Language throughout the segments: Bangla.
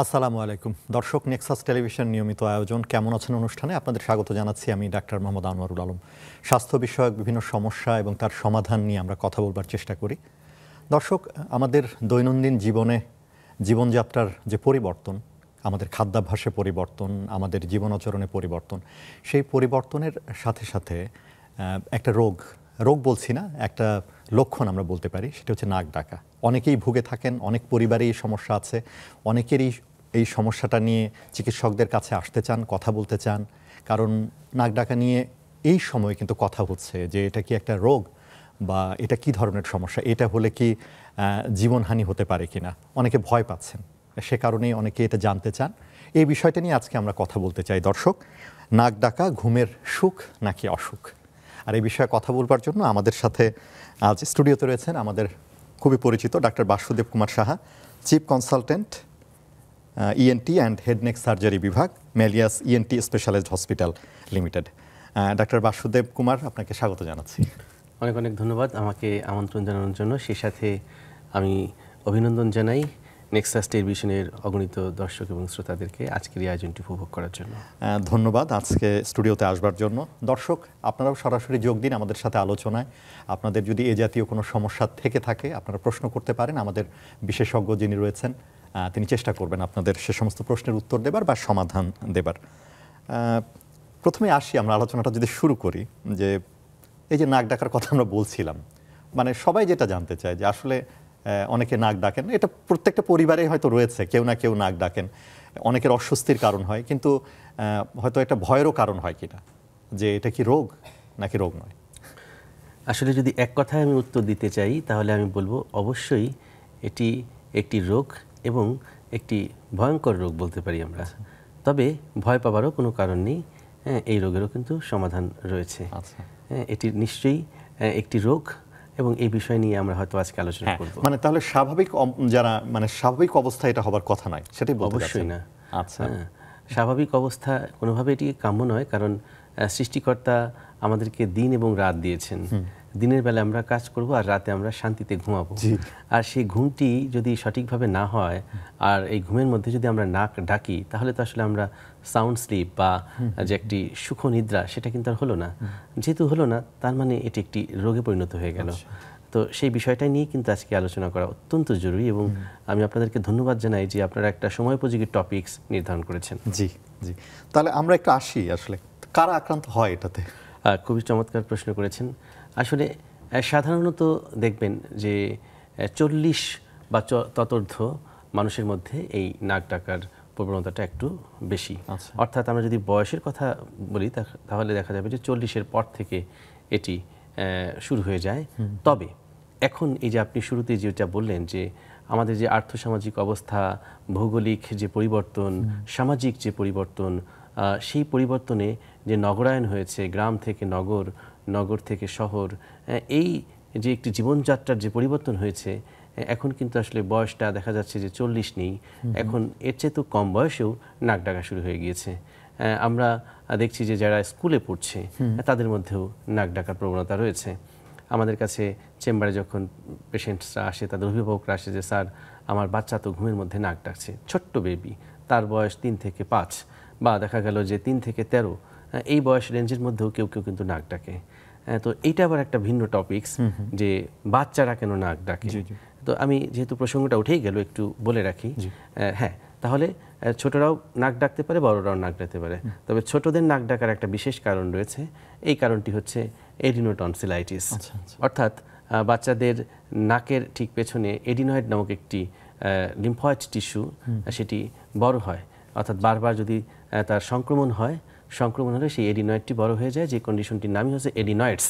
আসসালামু আলাইকুম দর্শক, নেক্সাস টেলিভিশন নিয়মিত আয়োজন কেমন আছেন অনুষ্ঠানে আপনাদের স্বাগত জানাচ্ছি। আমি ডাক্তার মোহাম্মদ আনোয়ারুল আলম। স্বাস্থ্য বিষয়ক বিভিন্ন সমস্যা এবং তার সমাধান নিয়ে আমরা কথা বলবার চেষ্টা করি। দর্শক, আমাদের দৈনন্দিন জীবনযাত্রার যে পরিবর্তন, আমাদের খাদ্যাভ্যাসে পরিবর্তন, আমাদের জীবনাচরণে পরিবর্তন, সেই পরিবর্তনের সাথে সাথে একটা রোগ বলছি না, একটা লক্ষণ আমরা বলতে পারি, সেটা হচ্ছে নাক ডাকা। অনেকেই ভুগে থাকেন, অনেক পরিবারে এই সমস্যা আছে, অনেকেরই এই সমস্যাটা নিয়ে চিকিৎসকদের কাছে আসতে চান, কথা বলতে চান, কারণ নাক ডাকা নিয়ে এই সময় কিন্তু কথা হচ্ছে যে এটা কি একটা রোগ বা এটা কি ধরনের সমস্যা, এটা হলে কি জীবনহানি হতে পারে কিনা, অনেকে ভয় পাচ্ছেন, সে কারণেই অনেকে এটা জানতে চান। এই বিষয়টা নিয়ে আজকে আমরা কথা বলতে চাই। দর্শক, নাক ডাকা ঘুমের সুখ নাকি অসুখ, আর এই বিষয়ে কথা বলবার জন্য আমাদের সাথে আজ স্টুডিওতে রয়েছেন আমাদের খুবই পরিচিত doctor Basudeb Kumar Saha, chief consultant ENT and head neck surgery বিভাগ, মেলিয়াস ENT specialized hospital limited. Doctor Basudeb Kumar, আপনাকে স্বাগত জানাচ্ছি। অনেক অনেক ধন্যবাদ আমাকে আমন্ত্রণ জানানোর জন্য। সেই সাথে আমি অভিনন্দন জানাই নেক্সাস টেলিভিশনের অগণিত দর্শক এবং শ্রোতাদেরকে আজকের এই আয়োজনটি উপভোগ করার জন্য। ধন্যবাদ আজকে স্টুডিওতে আসবার জন্য। দর্শক, আপনারাও সরাসরি যোগ দিন আমাদের সাথে আলোচনায়। আপনাদের যদি এ জাতীয় কোনো সমস্যা থেকে থাকে আপনারা প্রশ্ন করতে পারেন। আমাদের বিশেষজ্ঞ যিনি রয়েছেন তিনি চেষ্টা করবেন আপনাদের সে সমস্ত প্রশ্নের উত্তর দেবার বা সমাধান দেবার। প্রথমে আসি, আমরা আলোচনাটা যদি শুরু করি, যে এই যে নাক ডাকার কথা আমরা বলছিলাম, মানে সবাই যেটা জানতে চায় যে আসলে অনেকে নাক ডাকেন, এটা প্রত্যেকটা পরিবারে হয়তো রয়েছে, কেউ না কেউ নাক ডাকেন, অনেকের অস্বস্তির কারণ হয়, কিন্তু হয়তো একটা ভয়েরও কারণ হয় কিনা, যে এটা কি রোগ নাকি রোগ নয়। আসলে যদি এক কথায় আমি উত্তর দিতে চাই তাহলে আমি বলবো অবশ্যই এটি একটি রোগ এবং একটি ভয়ঙ্কর রোগ বলতে পারি আমরা। তবে ভয় পাবারও কোনো কারণ নেই, এই রোগেরও কিন্তু সমাধান রয়েছে। এটি নিশ্চয়ই একটি রোগ এবং এই বিষয় নিয়ে আমরা হয়তো আজকে আলোচনা করব। মানে তাহলে স্বাভাবিক অবস্থা এটা হবার কথা নয়, সেটাই বলতে চাচ্ছেন? অবশ্যই না। আচ্ছা, স্বাভাবিক অবস্থা কোনোভাবে এটি কাম্য নয়, কারণ সৃষ্টিকর্তা আমাদেরকে দিন এবং রাত দিয়েছেন। দিনের বেলা আমরা কাজ করব আর রাতে আমরা শান্তিতে ঘুমাবো, আর সেই ঘুমটি যদি সঠিকভাবে না হয় আর এই ঘুমের মধ্যে যদি আমরা নাক ডাকি তাহলে তো আসলে আমরা সাউন্ড স্লিপ বা যে একটি সুখ নিদ্রা সেটা কিন্তু আর হলো না। যেহেতু হলো না তার মানে এটি একটি রোগে পরিণত হয়ে গেল। তো সেই বিষয়টা নিয়ে কিন্তু আজকে আলোচনা করা অত্যন্ত জরুরি এবং আমি আপনাদেরকে ধন্যবাদ জানাই যে আপনারা একটা সময়োপযোগী টপিকস নির্ধারণ করেছেন। জি জি, তাহলে আমরা একটু আসি, আসলে কারা আক্রান্ত হয় এটাতে? খুবই চমৎকার প্রশ্ন করেছেন। আসলে সাধারণত দেখবেন যে 40 বা ততোর্ধ্ব মানুষের মধ্যে এই নাক ডাকার প্রবণতাটা একটু বেশি। অর্থাৎ আমরা যদি বয়সের কথা বলি তাহলে দেখা যাবে যে 40-এর পর থেকে এটি শুরু হয়ে যায়। তবে এখন এই যে আপনি শুরুতে যেটা বললেন যে আমাদের যে আর্থসামাজিক অবস্থা, ভৌগোলিক যে পরিবর্তন, সামাজিক যে পরিবর্তন, সেই পরিবর্তনে যে নগরায়ন হয়েছে, গ্রাম থেকে নগর, নগর থেকে শহর, এই যে একটি জীবনযাত্রার যে পরিবর্তন হয়েছে, এখন কিন্তু আসলে বয়সটা দেখা যাচ্ছে যে 40 নেই, এখন এর চেয়ে তো কম বয়সেও নাক ডাকা শুরু হয়ে গিয়েছে। আমরা দেখছি যে যারা স্কুলে পড়ছে তাদের মধ্যেও নাক ডাকার প্রবণতা রয়েছে। আমাদের কাছে চেম্বারে যখন পেশেন্টসরা আসে, তাদের অভিভাবকরা আসে যে স্যার আমার বাচ্চা তো ঘুমের মধ্যে নাক ডাকছে, ছোট্ট বেবি, তার বয়স 3 থেকে 5 বা দেখা গেল যে 3 থেকে 13, এই বয়স রেঞ্জের মধ্যেও কেউ কেউ কিন্তু নাক ডাকে। তো এইটা আবার একটা ভিন্ন টপিকস যে বাচ্চারা কেন নাক ডাকে। তো আমি যেহেতু প্রসঙ্গটা উঠেই গেল একটু বলে রাখি। হ্যাঁ, তাহলে ছোটরাও নাক ডাকতে পারে, বড়রাও নাক ডাকতে পারে। তবে ছোটদের নাক ডাকার একটা বিশেষ কারণ রয়েছে, এই কারণটি হচ্ছে এডিনোটনসিলাইটিস। অর্থাৎ বাচ্চাদের নাকের ঠিক পেছনে এডিনয়েড নামক একটি লিম্ফয়েড টিস্যু সেটি বড় হয়, অর্থাৎ বারবার যদি তার সংক্রমণ হলে সেই এডিনয়েডটি বড় হয়ে যায়, যে কন্ডিশনটির নামই হচ্ছে এডিনয়েডস।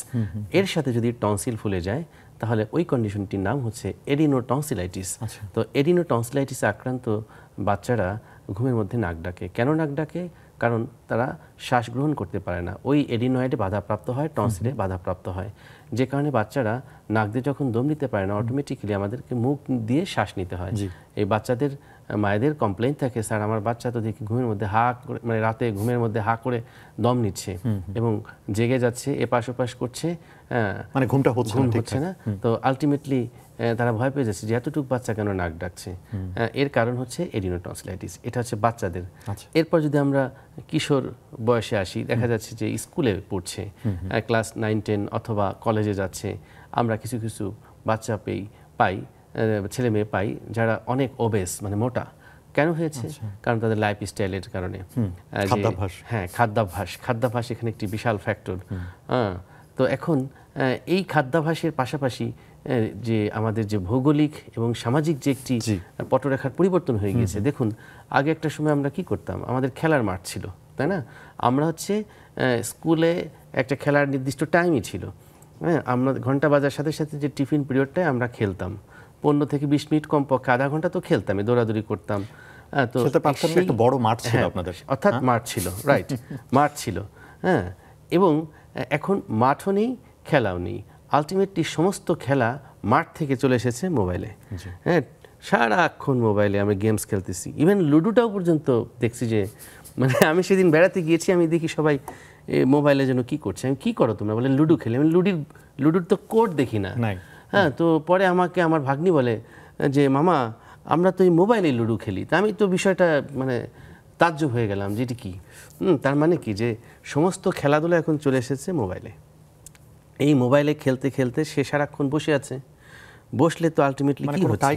এর সাথে যদি টনসিল ফুলে যায় তাহলে ওই কন্ডিশনটির নাম হচ্ছে এডিনোটনসিলাইটিস। তো এডিনোটনসিলাইটিসে আক্রান্ত বাচ্চারা ঘুমের মধ্যে নাক ডাকে। কেন নাক ডাকে? কারণ তারা শ্বাস গ্রহণ করতে পারে না, ওই এডিনয়েডে বাধাপ্রাপ্ত হয়, টনসিলে বাধাপ্রাপ্ত হয়, যে কারণে বাচ্চারা নাক দিয়ে যখন দম নিতে পারে না, অটোমেটিক্যালি আমাদেরকে মুখ দিয়ে শ্বাস নিতে হয়। এই বাচ্চাদের মায়েদের কমপ্লেইন থাকে, স্যার আমার বাচ্চা তো দেখি ঘুমের মধ্যে হা করে, মানে রাতে ঘুমের মধ্যে হা করে দম নিচ্ছে এবং জেগে যাচ্ছে, এপাশ ওপাশ করছে, মানে ঘুমটা হচ্ছে ঘুম না হচ্ছে না। তো আলটিমেটলি তারা ভয় পেয়ে যাচ্ছে যে এতটুকু বাচ্চা কেন নাক ডাকছে। এর কারণ হচ্ছে এডিনোটনসিলাইটিস, এটা হচ্ছে বাচ্চাদের। এরপর যদি আমরা কিশোর বয়সে আসি, দেখা যাচ্ছে যে স্কুলে পড়ছে, ক্লাস 9-10 অথবা কলেজে যাচ্ছে, আমরা কিছু কিছু বাচ্চা পাই, ছেলে মেয়ে পাই যারা অনেক ওবেস, মানে মোটা। কেন হয়েছে? কারণ তাদের লাইফ স্টাইলের কারণে। হ্যাঁ, খাদ্যাভ্যাস এখানে একটি বিশাল ফ্যাক্টর। তো এখন এই খাদ্যাভ্যাসের পাশাপাশি যে আমাদের যে ভৌগোলিক এবং সামাজিক যে একটি পটরেখার পরিবর্তন হয়ে গিয়েছে। দেখুন, আগে একটা সময় আমরা কি করতাম, আমাদের খেলার মাঠ ছিল, তাই না? আমরা হচ্ছে স্কুলে একটা খেলার নির্দিষ্ট টাইমই ছিল। হ্যাঁ, আমরা ঘন্টা বাজার সাথে সাথে যে টিফিন পিরিয়ডটায় আমরা খেলতাম 15 থেকে 20 মিনিট, কমপক্ষে আধা ঘন্টা তো খেলতামই, দৌড়াদৌড়ি করতাম। তো একটা বড় মাঠ ছিল আপনাদের, অর্থাৎ মাঠ ছিল, রাইট, মাঠ ছিল। হ্যাঁ, এবং এখন মাঠও নেই, খেলাও নেই। আলটিমেটলি সমস্ত খেলা মাঠ থেকে চলে এসেছে মোবাইলে। হ্যাঁ, সারাক্ষণ মোবাইলে আমি গেমস খেলতেছি, ইভেন লুডোটাও পর্যন্ত দেখছি যে, মানে আমি সেদিন বেড়াতে গিয়েছি, আমি দেখি সবাই মোবাইলে যেন কি করছে। আমি কি করো তোমরা? বলে লুডো খেলি। আমি লুডোর তো কোড দেখি না। হ্যাঁ, তো পরে আমাকে আমার ভাগ্নি বলে যে মামা আমরা তো এই মোবাইলে লুডো খেলি। তা আমি তো বিষয়টা মানে তাজ্জব হয়ে গেলাম যে এটি কি। তার মানে কি, যে সমস্ত খেলাধুলা এখন চলে এসেছে মোবাইলে। এই মোবাইলে খেলতে খেলতে সে সারাক্ষণ বসে আছে। বসলে তো আলটিমেটলি কি হচ্ছে,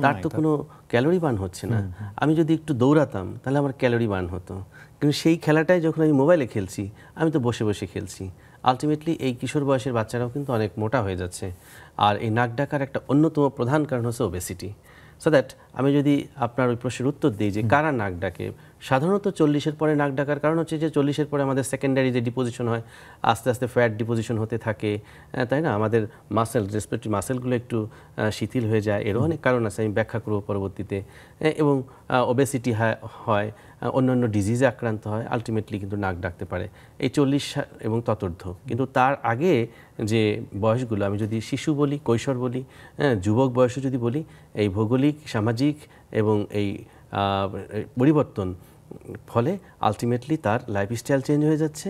তার তো কোনো ক্যালোরি বার্ন হচ্ছে না। আমি যদি একটু দৌড়াতাম তাহলে আমার ক্যালোরি বার্ন হতো, কিন্তু সেই খেলাটাই যখন আমি মোবাইলে খেলছি, আমি তো বসে বসে খেলছি। আলটিমেটলি এই কিশোর বয়সের বাচ্চারাও কিন্তু অনেক মোটা হয়ে যাচ্ছে। আর এই নাক ডাকার একটা অন্যতম প্রধান কারণ হচ্ছে ওবেসিটি। সো দ্যাট আমি যদি আপনার ওই প্রশ্নের উত্তর দিই যে কারা নাক ডাকে, সাধারণত 40-এর পরে নাক ডাকার কারণ হচ্ছে যে 40-এর পরে আমাদের সেকেন্ডারি যে ডিপোজিশন হয়, আস্তে আস্তে ফ্যাট ডিপোজিশন হতে থাকে, তাই না? আমাদের রেসপিরেটরি মাসেলগুলো একটু শিথিল হয়ে যায়। এরও অনেক কারণ আছে, আমি ব্যাখ্যা করব পরবর্তীতে। এবং ওবেসিটি হয়, অন্যান্য ডিজিজে আক্রান্ত হয়, আলটিমেটলি কিন্তু নাক ডাকতে পারে এই 40 এবং ততোর্ধ্ব। কিন্তু তার আগে যে বয়সগুলো, আমি যদি শিশু বলি, কৈশোর বলি, যুবক বয়সে যদি বলি, এই ভৌগোলিক, সামাজিক এবং এই পরিবর্তন ফলে আলটিমেটলি তার লাইফস্টাইল চেঞ্জ হয়ে যাচ্ছে,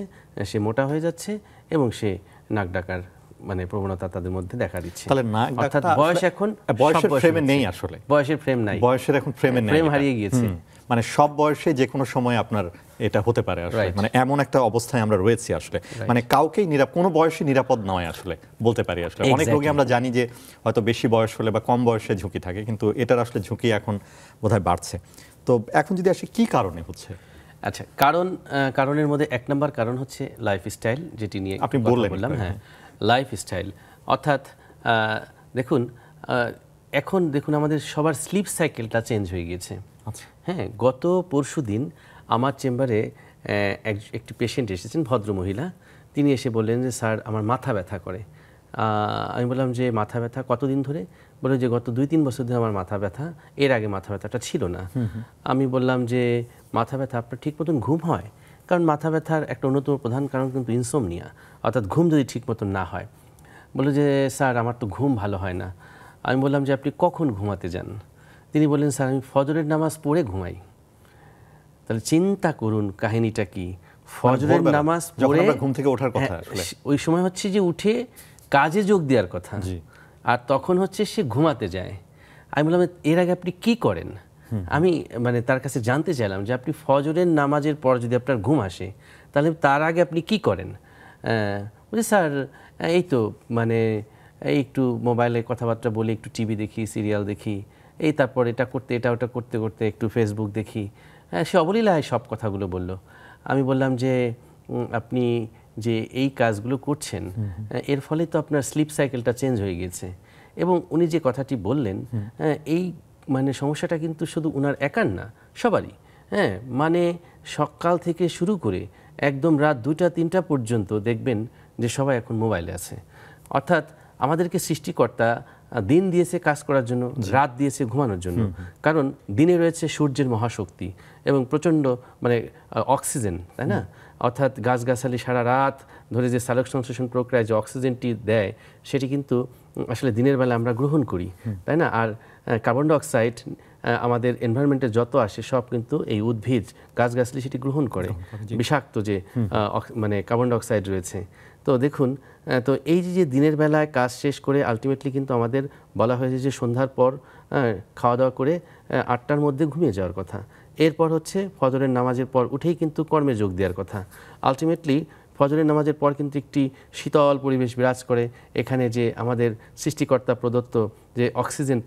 সে মোটা হয়ে যাচ্ছে এবং সে নাক ডাকার মানে প্রবণতা তাদের মধ্যে দেখা দিচ্ছে। অর্থাৎ বয়স এখন বয়সের ফ্রেমে নেই, আসলে বয়সের ফ্রেম নাই, বয়সের এখন ফ্রেম হারিয়ে গিয়েছে। মানে সব বয়সে যে কোনো সময় আপনার এটা হতে পারে আসলে, মানে এমন একটা অবস্থায় আমরা রয়েছি আসলে। মানে কাউকেই কোনো বয়সে নিরাপদ নয় আসলে বলতে পারি আসলে। অনেক রোগী আমরা জানি যে হয়তো বেশি বয়স হলে বা কম বয়সে ঝুঁকি থাকে, কিন্তু এটার আসলে ঝুঁকি এখন বোধহয় বাড়ছে। তো এখন যদি আসলে কি কারণে হচ্ছে? আচ্ছা, কারণের মধ্যে 1 নম্বর কারণ হচ্ছে লাইফস্টাইল, যেটি নিয়ে আপনি বললাম। হ্যাঁ, লাইফস্টাইল অর্থাৎ দেখুন, এখন দেখুন আমাদের সবার স্লিপ সাইকেলটা চেঞ্জ হয়ে গিয়েছে। হ্যাঁ, গত পরশুদিন আমার চেম্বারে একটি পেশেন্ট এসেছেন, ভদ্রমহিলা। তিনি এসে বললেন যে স্যার আমার মাথা ব্যথা করে। আমি বললাম যে মাথা ব্যথা কতদিন ধরে? বলে যে গত 2-3 বছর ধরে আমার মাথা ব্যথা, এর আগে মাথা ব্যথাটা ছিল না। আমি বললাম যে মাথা ব্যথা আপনার ঠিক মতন ঘুম হয়? কারণ মাথা ব্যথার একটা অন্যতম প্রধান কারণ কিন্তু ইনসোমনিয়া, অর্থাৎ ঘুম যদি ঠিক মতন না হয়। বলে যে স্যার আমার তো ঘুম ভালো হয় না। আমি বললাম যে আপনি কখন ঘুমাতে যান? তিনি বললেন স্যার আমি ফজরের নামাজ পড়ে ঘুমাই। তাহলে চিন্তা করুন কাহিনীটা কি। ফজরের নামাজ পড়ে ঘুম থেকে ওঠার কথা, ওই সময় হচ্ছে যে উঠে কাজে যোগ দেওয়ার কথা, আর তখন হচ্ছে সে ঘুমাতে যায়। আমি বললাম এর আগে আপনি কি করেন? আমি মানে তার কাছে জানতে চাইলাম যে আপনি ফজরের নামাজের পর যদি আপনার ঘুম আসে, তাহলে তার আগে আপনি কি করেন? বলছি স্যার এই তো মানে এই একটু মোবাইলে কথাবার্তা বলি, একটু টিভি দেখি, সিরিয়াল দেখি, এই তারপর এটা করতে এটা ওটা করতে করতে একটু ফেসবুক দেখি। সে অবলীলায় সব কথাগুলো বলল। আমি বললাম যে আপনি যে এই কাজগুলো করছেন, এর ফলে তো আপনার স্লিপ সাইকেলটা চেঞ্জ হয়ে গেছে। এবং উনি যে কথাটি বললেন, এই মানে সমস্যাটা কিন্তু শুধু উনার একার না, সবারই। হ্যাঁ, মানে সকাল থেকে শুরু করে একদম রাত 2টা-3টা পর্যন্ত দেখবেন যে সবাই এখন মোবাইলে আছে। অর্থাৎ আমাদেরকে সৃষ্টিকর্তা দিন দিয়েছে কাজ করার জন্য, রাত দিয়েছে ঘুমানোর জন্য। কারণ দিনে রয়েছে সূর্যের মহাশক্তি এবং প্রচণ্ড মানে অক্সিজেন, তাই না? অর্থাৎ গাছগাছালি সারা রাত ধরে যে সালোক সংশ্লেষণ প্রক্রিয়ায় যে অক্সিজেনটি দেয়, সেটি কিন্তু আসলে দিনের বেলা আমরা গ্রহণ করি, তাই না? আর কার্বন ডাই অক্সাইড আমাদের এনভায়রনমেন্টে যত আসে সব কিন্তু এই উদ্ভিদ গাছগাছালি সেটি গ্রহণ করে, বিষাক্ত যে মানে কার্বন ডাই অক্সাইড রয়েছে। তো দেখুন, তো এই যে দিনের বেলায় কাজ শেষ করে আলটিমেটলি কিন্তু আমাদের বলা হয়েছে যে সন্ধ্যার পর খাওয়া দাওয়া করে 8টার মধ্যে ঘুমিয়ে যাওয়ার কথা। এরপর হচ্ছে ফজরের নামাজের পর উঠেই কিন্তু কর্মে যোগ দেওয়ার কথা। আলটিমেটলি ফজরের নামাজের পর কিন্তু একটি শীতল পরিবেশ বিরাজ করে। এখানে যে আমাদের সৃষ্টিকর্তা প্রদত্ত যে অক্সিজেন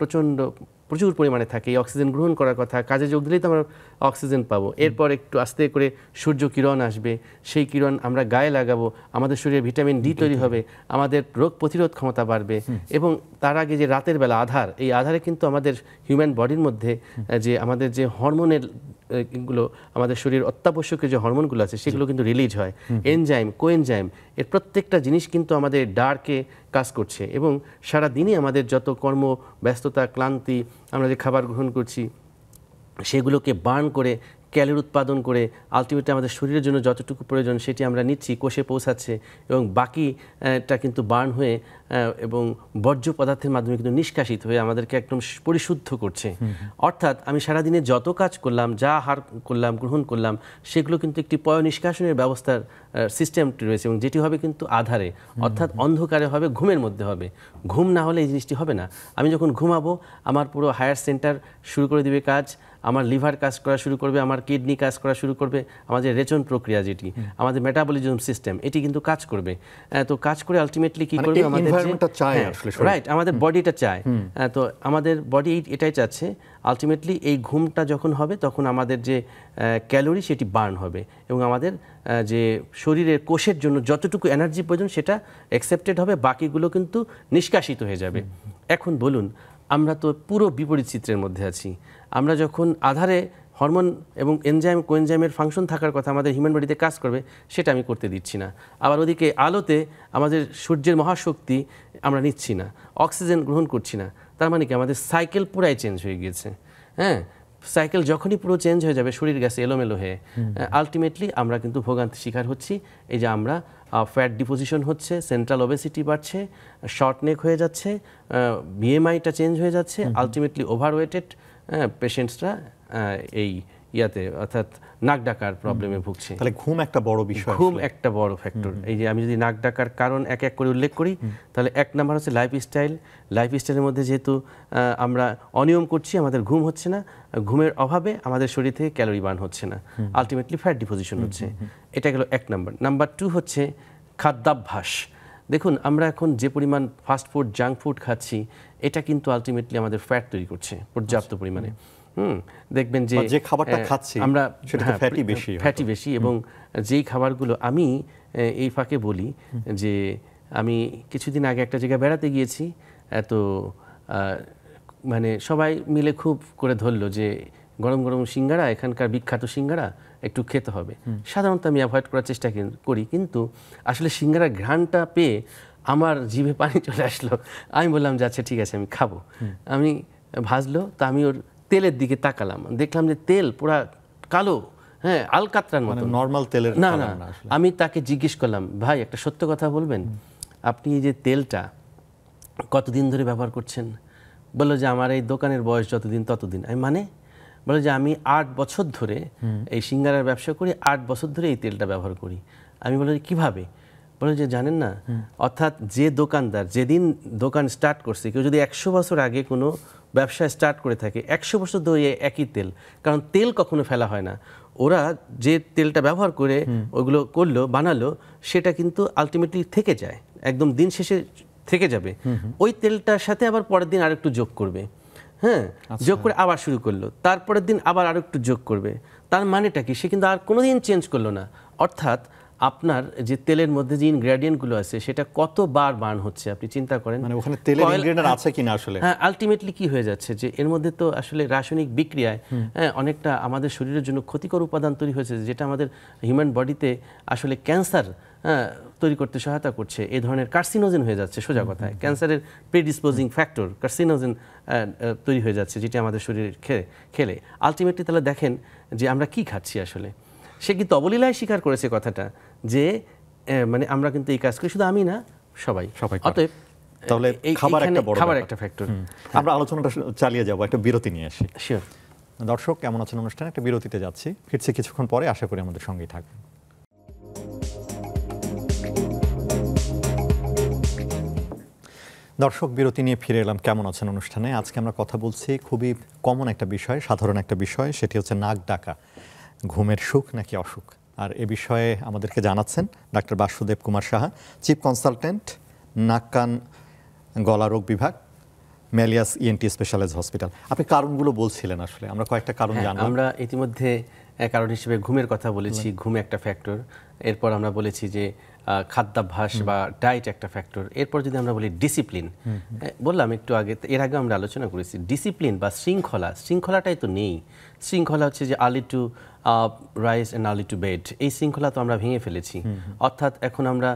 প্রচুর পরিমাণে থাকে, এই অক্সিজেন গ্রহণ করার কথা। কাজে যোগ দিলেই তো আমরা অক্সিজেন পাবো। এরপর একটু আস্তে করে সূর্য কিরণ আসবে, সেই কিরণ আমরা গায়ে লাগাবো, আমাদের শরীরে ভিটামিন ডি তৈরি হবে, আমাদের রোগ প্রতিরোধ ক্ষমতা বাড়বে। এবং তার আগে যে রাতের বেলা আধার, এই আধারে কিন্তু আমাদের হিউম্যান বডির মধ্যে যে আমাদের যে হরমোনের গুলো, আমাদের শরীরের অত্যাবশ্যকীয় যে হরমোনগুলো আছে সেগুলো কিন্তু রিলিজ হয়। এনজাইম, কোএনজাইম, এর প্রত্যেকটা জিনিস কিন্তু আমাদের ডার্কে কাজ করছে। এবং সারা দিনই আমাদের যত কর্ম ব্যস্ততা, ক্লান্তি, আমরা যে খাবার গ্রহণ করছি সেগুলোকে বার্ন করে, ক্যালোরি উৎপাদন করে আলটিমেটলি আমাদের শরীরের জন্য যতটুকু প্রয়োজন সেটি আমরা নিচ্ছি, কোষে পৌঁছাচ্ছে, এবং বাকিটা কিন্তু বার্ন হয়ে এবং বর্জ্য পদার্থের মাধ্যমে কিন্তু নিষ্কাশিত হয়ে আমাদেরকে একদম পরিশুদ্ধ করছে। অর্থাৎ আমি সারাদিনে যত কাজ করলাম, যা আহার করলাম, গ্রহণ করলাম, সেগুলো কিন্তু একটি পয় নিষ্কাশনের ব্যবস্থার সিস্টেমটি রয়েছে, এবং যেটি হবে কিন্তু আধারে, অর্থাৎ অন্ধকারে হবে, ঘুমের মধ্যে হবে। ঘুম না হলে এই জিনিসটি হবে না। আমি যখন ঘুমাবো আমার পুরো হায়ার সেন্টার শুরু করে দিবে কাজ, আমার লিভার কাজ করা শুরু করবে, আমার কিডনি কাজ করা শুরু করবে, আমাদের রেচন প্রক্রিয়া যেটি আমাদের মেটাবলিজম সিস্টেম এটি কিন্তু কাজ করবে। তো কাজ করে আলটিমেটলি কি করবে, আমাদের রাইট, আমাদের বডিটা চায়। তো আমাদের বডি এটাই চাচ্ছে আলটিমেটলি এই ঘুমটা যখন হবে তখন আমাদের যে ক্যালোরি সেটি বার্ন হবে, এবং আমাদের যে শরীরের কোষের জন্য যতটুকু এনার্জি প্রয়োজন সেটা অ্যাকসেপ্টেড হবে, বাকিগুলো কিন্তু নিষ্কাশিত হয়ে যাবে। এখন বলুন, আমরা তো পুরো বিপরীত চিত্রের মধ্যে আছি। আমরা যখন আধারে হরমোন এবং এনজাইম, কোএনজাইমের ফাংশন থাকার কথা, আমাদের হিউম্যান বডিতে কাজ করবে, সেটা আমি করতে দিচ্ছি না। আবার ওদিকে আলোতে আমাদের সূর্যের মহাশক্তি আমরা নিচ্ছি না, অক্সিজেন গ্রহণ করছি না। তার মানে কি আমাদের সাইকেল পুরাই চেঞ্জ হয়ে গিয়েছে। হ্যাঁ, সাইকেল যখনই পুরো চেঞ্জ হয়ে যাবে, শরীর গেছে এলোমেলো হয়ে, আলটিমেটলি আমরা কিন্তু ভোগান্তি শিকার হচ্ছি। এই যে আমরা ফ্যাট ডিপোজিশন হচ্ছে, সেন্ট্রাল ওবেসিটি বাড়ছে, শর্ট নেক হয়ে যাচ্ছে, বিএমআইটা চেঞ্জ হয়ে যাচ্ছে, আলটিমেটলি ওভারওয়েটেড পেশেন্টসরা এই ইয়াতে অর্থাৎ নাক ডাকার প্রবলেমে ভুগছে। তাহলে ঘুম একটা বড় বিষয়, ঘুম একটা বড় ফ্যাক্টর। এই যে আমি যদি নাক ডাকার কারণ এক এক করে উল্লেখ করি, তাহলে 1 নাম্বার হচ্ছে লাইফস্টাইলের মধ্যে যেহেতু আমরা অনিয়ম করছি, আমাদের ঘুম হচ্ছে না, ঘুমের অভাবে আমাদের শরীর থেকে ক্যালোরি বার্ন হচ্ছে না, আলটিমেটলি ফ্যাট ডিপোজিশন হচ্ছে। এটা গেল 1 নাম্বার। নাম্বার 2 হচ্ছে খাদ্যাভ্যাস। দেখুন, আমরা এখন যে পরিমাণ ফাস্ট ফুড, জাঙ্ক ফুড খাচ্ছি, এটা কিন্তু আলটিমেটলি আমাদের ফ্যাট তৈরি করছে পর্যাপ্ত পরিমাণে। দেখবেন যে খাবারটা খাচ্ছি আমরা ফ্যাটি বেশি, এবং যেই খাবারগুলো, আমি এই ফাঁকে বলি যে আমি কিছুদিন আগে একটা জায়গায় বেড়াতে গিয়েছি, তো মানে সবাই মিলে খুব করে ধরলো যে গরম গরম সিঙ্গারা, এখানকার বিখ্যাত সিঙ্গারা একটু খেতে হবে। সাধারণত আমি অ্যাভয়েড করার চেষ্টা করি, কিন্তু আসলে সিঙ্গারার ঘ্রাণটা পেয়ে আমার জিভে পানি চলে আসলো। আমি বললাম যে আচ্ছা ঠিক আছে, আমি খাবো। আমি ভাজলো, তো আমি ওর তেলের দিকে তাকালাম, দেখলাম যে তেল পুরা কালো, হ্যাঁ, আলকাতরার মতো, নরমাল তেলের না। আমি তাকে জিজ্ঞেস করলাম, ভাই একটা সত্য কথা বলবেন, আপনি এই যে তেলটা কতদিন ধরে ব্যবহার করছেন? বললো যে আমার এই দোকানের বয়স যতদিন ততদিন। আমি মানে? বলে যে আমি 8 বছর ধরে এই সিঙ্গারার ব্যবসা করি, 8 বছর ধরে এই তেলটা ব্যবহার করি। আমি বলি কিভাবে? বলে যে জানেন না, অর্থাৎ যে দোকানদার যেদিন দোকান স্টার্ট করছে, কেউ যদি 100 বছর আগে কোনো ব্যবসা স্টার্ট করে থাকে, 100 বছর ধরে একই তেল, কারণ তেল কখনো ফেলা হয় না। ওরা যে তেলটা ব্যবহার করে ওগুলো করলো, বানালো, সেটা কিন্তু আলটিমেটলি থেকে যায়, একদম দিন শেষে থেকে যাবে। ওই তেলটার সাথে আবার পরের দিন আরেকটু যোগ করবে, হ্যাঁ, যোগ করে আবার শুরু করলো, তারপরের দিন আবার আরেকটু যোগ করবে। তার মানেটা কি? সে কিন্তু আর কোনোদিন চেঞ্জ করলো না। অর্থাৎ আপনার যে তেলের মধ্যে যে ইনগ্রেডিয়েন্টগুলো আছে সেটা কতবার বার্ন হচ্ছে আপনি চিন্তা করেন। মানে ওখানে তেলের ইনগ্রেডিয়েন্ট আছে কিনা আসলে? হ্যাঁ, আলটিমেটলি কি হয়ে যাচ্ছে যে এর মধ্যে তো আসলে রাসায়নিক বিক্রিয়ায় অনেকটা আমাদের শরীরের জন্য ক্ষতিকর উপাদান তৈরি হয়েছে, যেটা আমাদের হিউম্যান বডিতে আসলে ক্যান্সার তৈরি করতে সহায়তা করছে। এই ধরনের কার্সিনোজেন হয়ে যাচ্ছে, সোজা কথায় ক্যান্সারের প্রিডিসপোজিং ফ্যাক্টর কার্সিনোজেন তৈরি হয়ে যাচ্ছে, যেটি আমাদের শরীরে খেলে আলটিমেটলি। তাহলে দেখেন যে আমরা কি খাচ্ছি আসলে। সে কিন্তু অবলীলায় স্বীকার করেছে কথাটা যে মানে আমরা কিন্তু এই কাজ করি, শুধু আমি না, সবাই। অতএব তাহলে খাবার একটা বড় খাবার ব্যাপার। একটা ফ্যাক্টর। আমরা আলোচনাটা চালিয়ে যাব, একটা বিরতি নিয়ে আসি। শিওর। দর্শক কেমন আছেন অনুষ্ঠানে একটা বিরতিতে যাচ্ছি, ফিরছি কিছুক্ষণ পরে, আশা করি আমাদের সঙ্গেই থাকবেন। দর্শক বিরতি নিয়ে ফিরে এলাম কেমন আছেন অনুষ্ঠানে। আজকে আমরা কথা বলছি খুবই কমন একটা বিষয়, সাধারণ একটা বিষয়, সেটি হচ্ছে নাক ডাকা। ঘুমের সুখ নাকি অসুখ, আর এ বিষয়ে আমাদেরকে জানাচ্ছেন doctor Basudeb Kumar Saha, chief consultant, নাক কান গলা রোগ বিভাগ, মেলিয়াস ইএনটি স্পেশালাইজড হসপিটাল। আপনি কারণগুলো বলছিলেন, আসলে আমরা কয়েকটা কারণ জানলাম। আমরা ইতিমধ্যে কারণ হিসেবে ঘুমের কথা বলেছি, ঘুম একটা ফ্যাক্টর। এরপর আমরা বলেছি যে খাদ্যাভ্যাস বা ডায়েট একটা ফ্যাক্টর। এরপর যদি আমরা বলি ডিসিপ্লিন, বললাম একটু আগে, এর আগে আমরা আলোচনা করেছি ডিসিপ্লিন বা শৃঙ্খলাটাই তো নেই। শৃঙ্খলা হচ্ছে যে early to rise and early to bed, এই শৃঙ্খলা তো আমরা ভেঙে ফেলেছি। অর্থাৎ এখন আমরা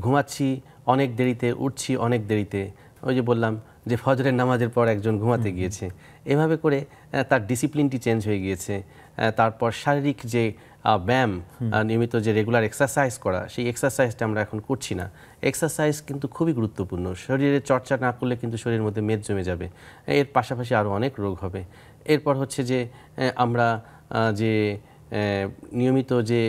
ঘুমাচ্ছি অনেক দেরিতে, উঠছি অনেক দেরিতে। ওই যে বললাম যে ফজরের নামাজের পর একজন ঘুমাতে গিয়েছে, এভাবে করে তার ডিসিপ্লিনটি চেঞ্জ হয়ে গিয়েছে। তারপর শারীরিক যে ব্যায়াম, নিয়মিত যে রেগুলার এক্সারসাইজ করা, সেই এক্সারসাইজটা আমরা এখন করছি না। এক্সারসাইজ কিন্তু খুবই গুরুত্বপূর্ণ। শরীরের চর্চা না করলে কিন্তু শরীরের মধ্যে মেদ জমে যাবে, এর পাশাপাশি আরও অনেক রোগ হবে। এরপর হচ্ছে যে আমরা যে নিয়মিত যে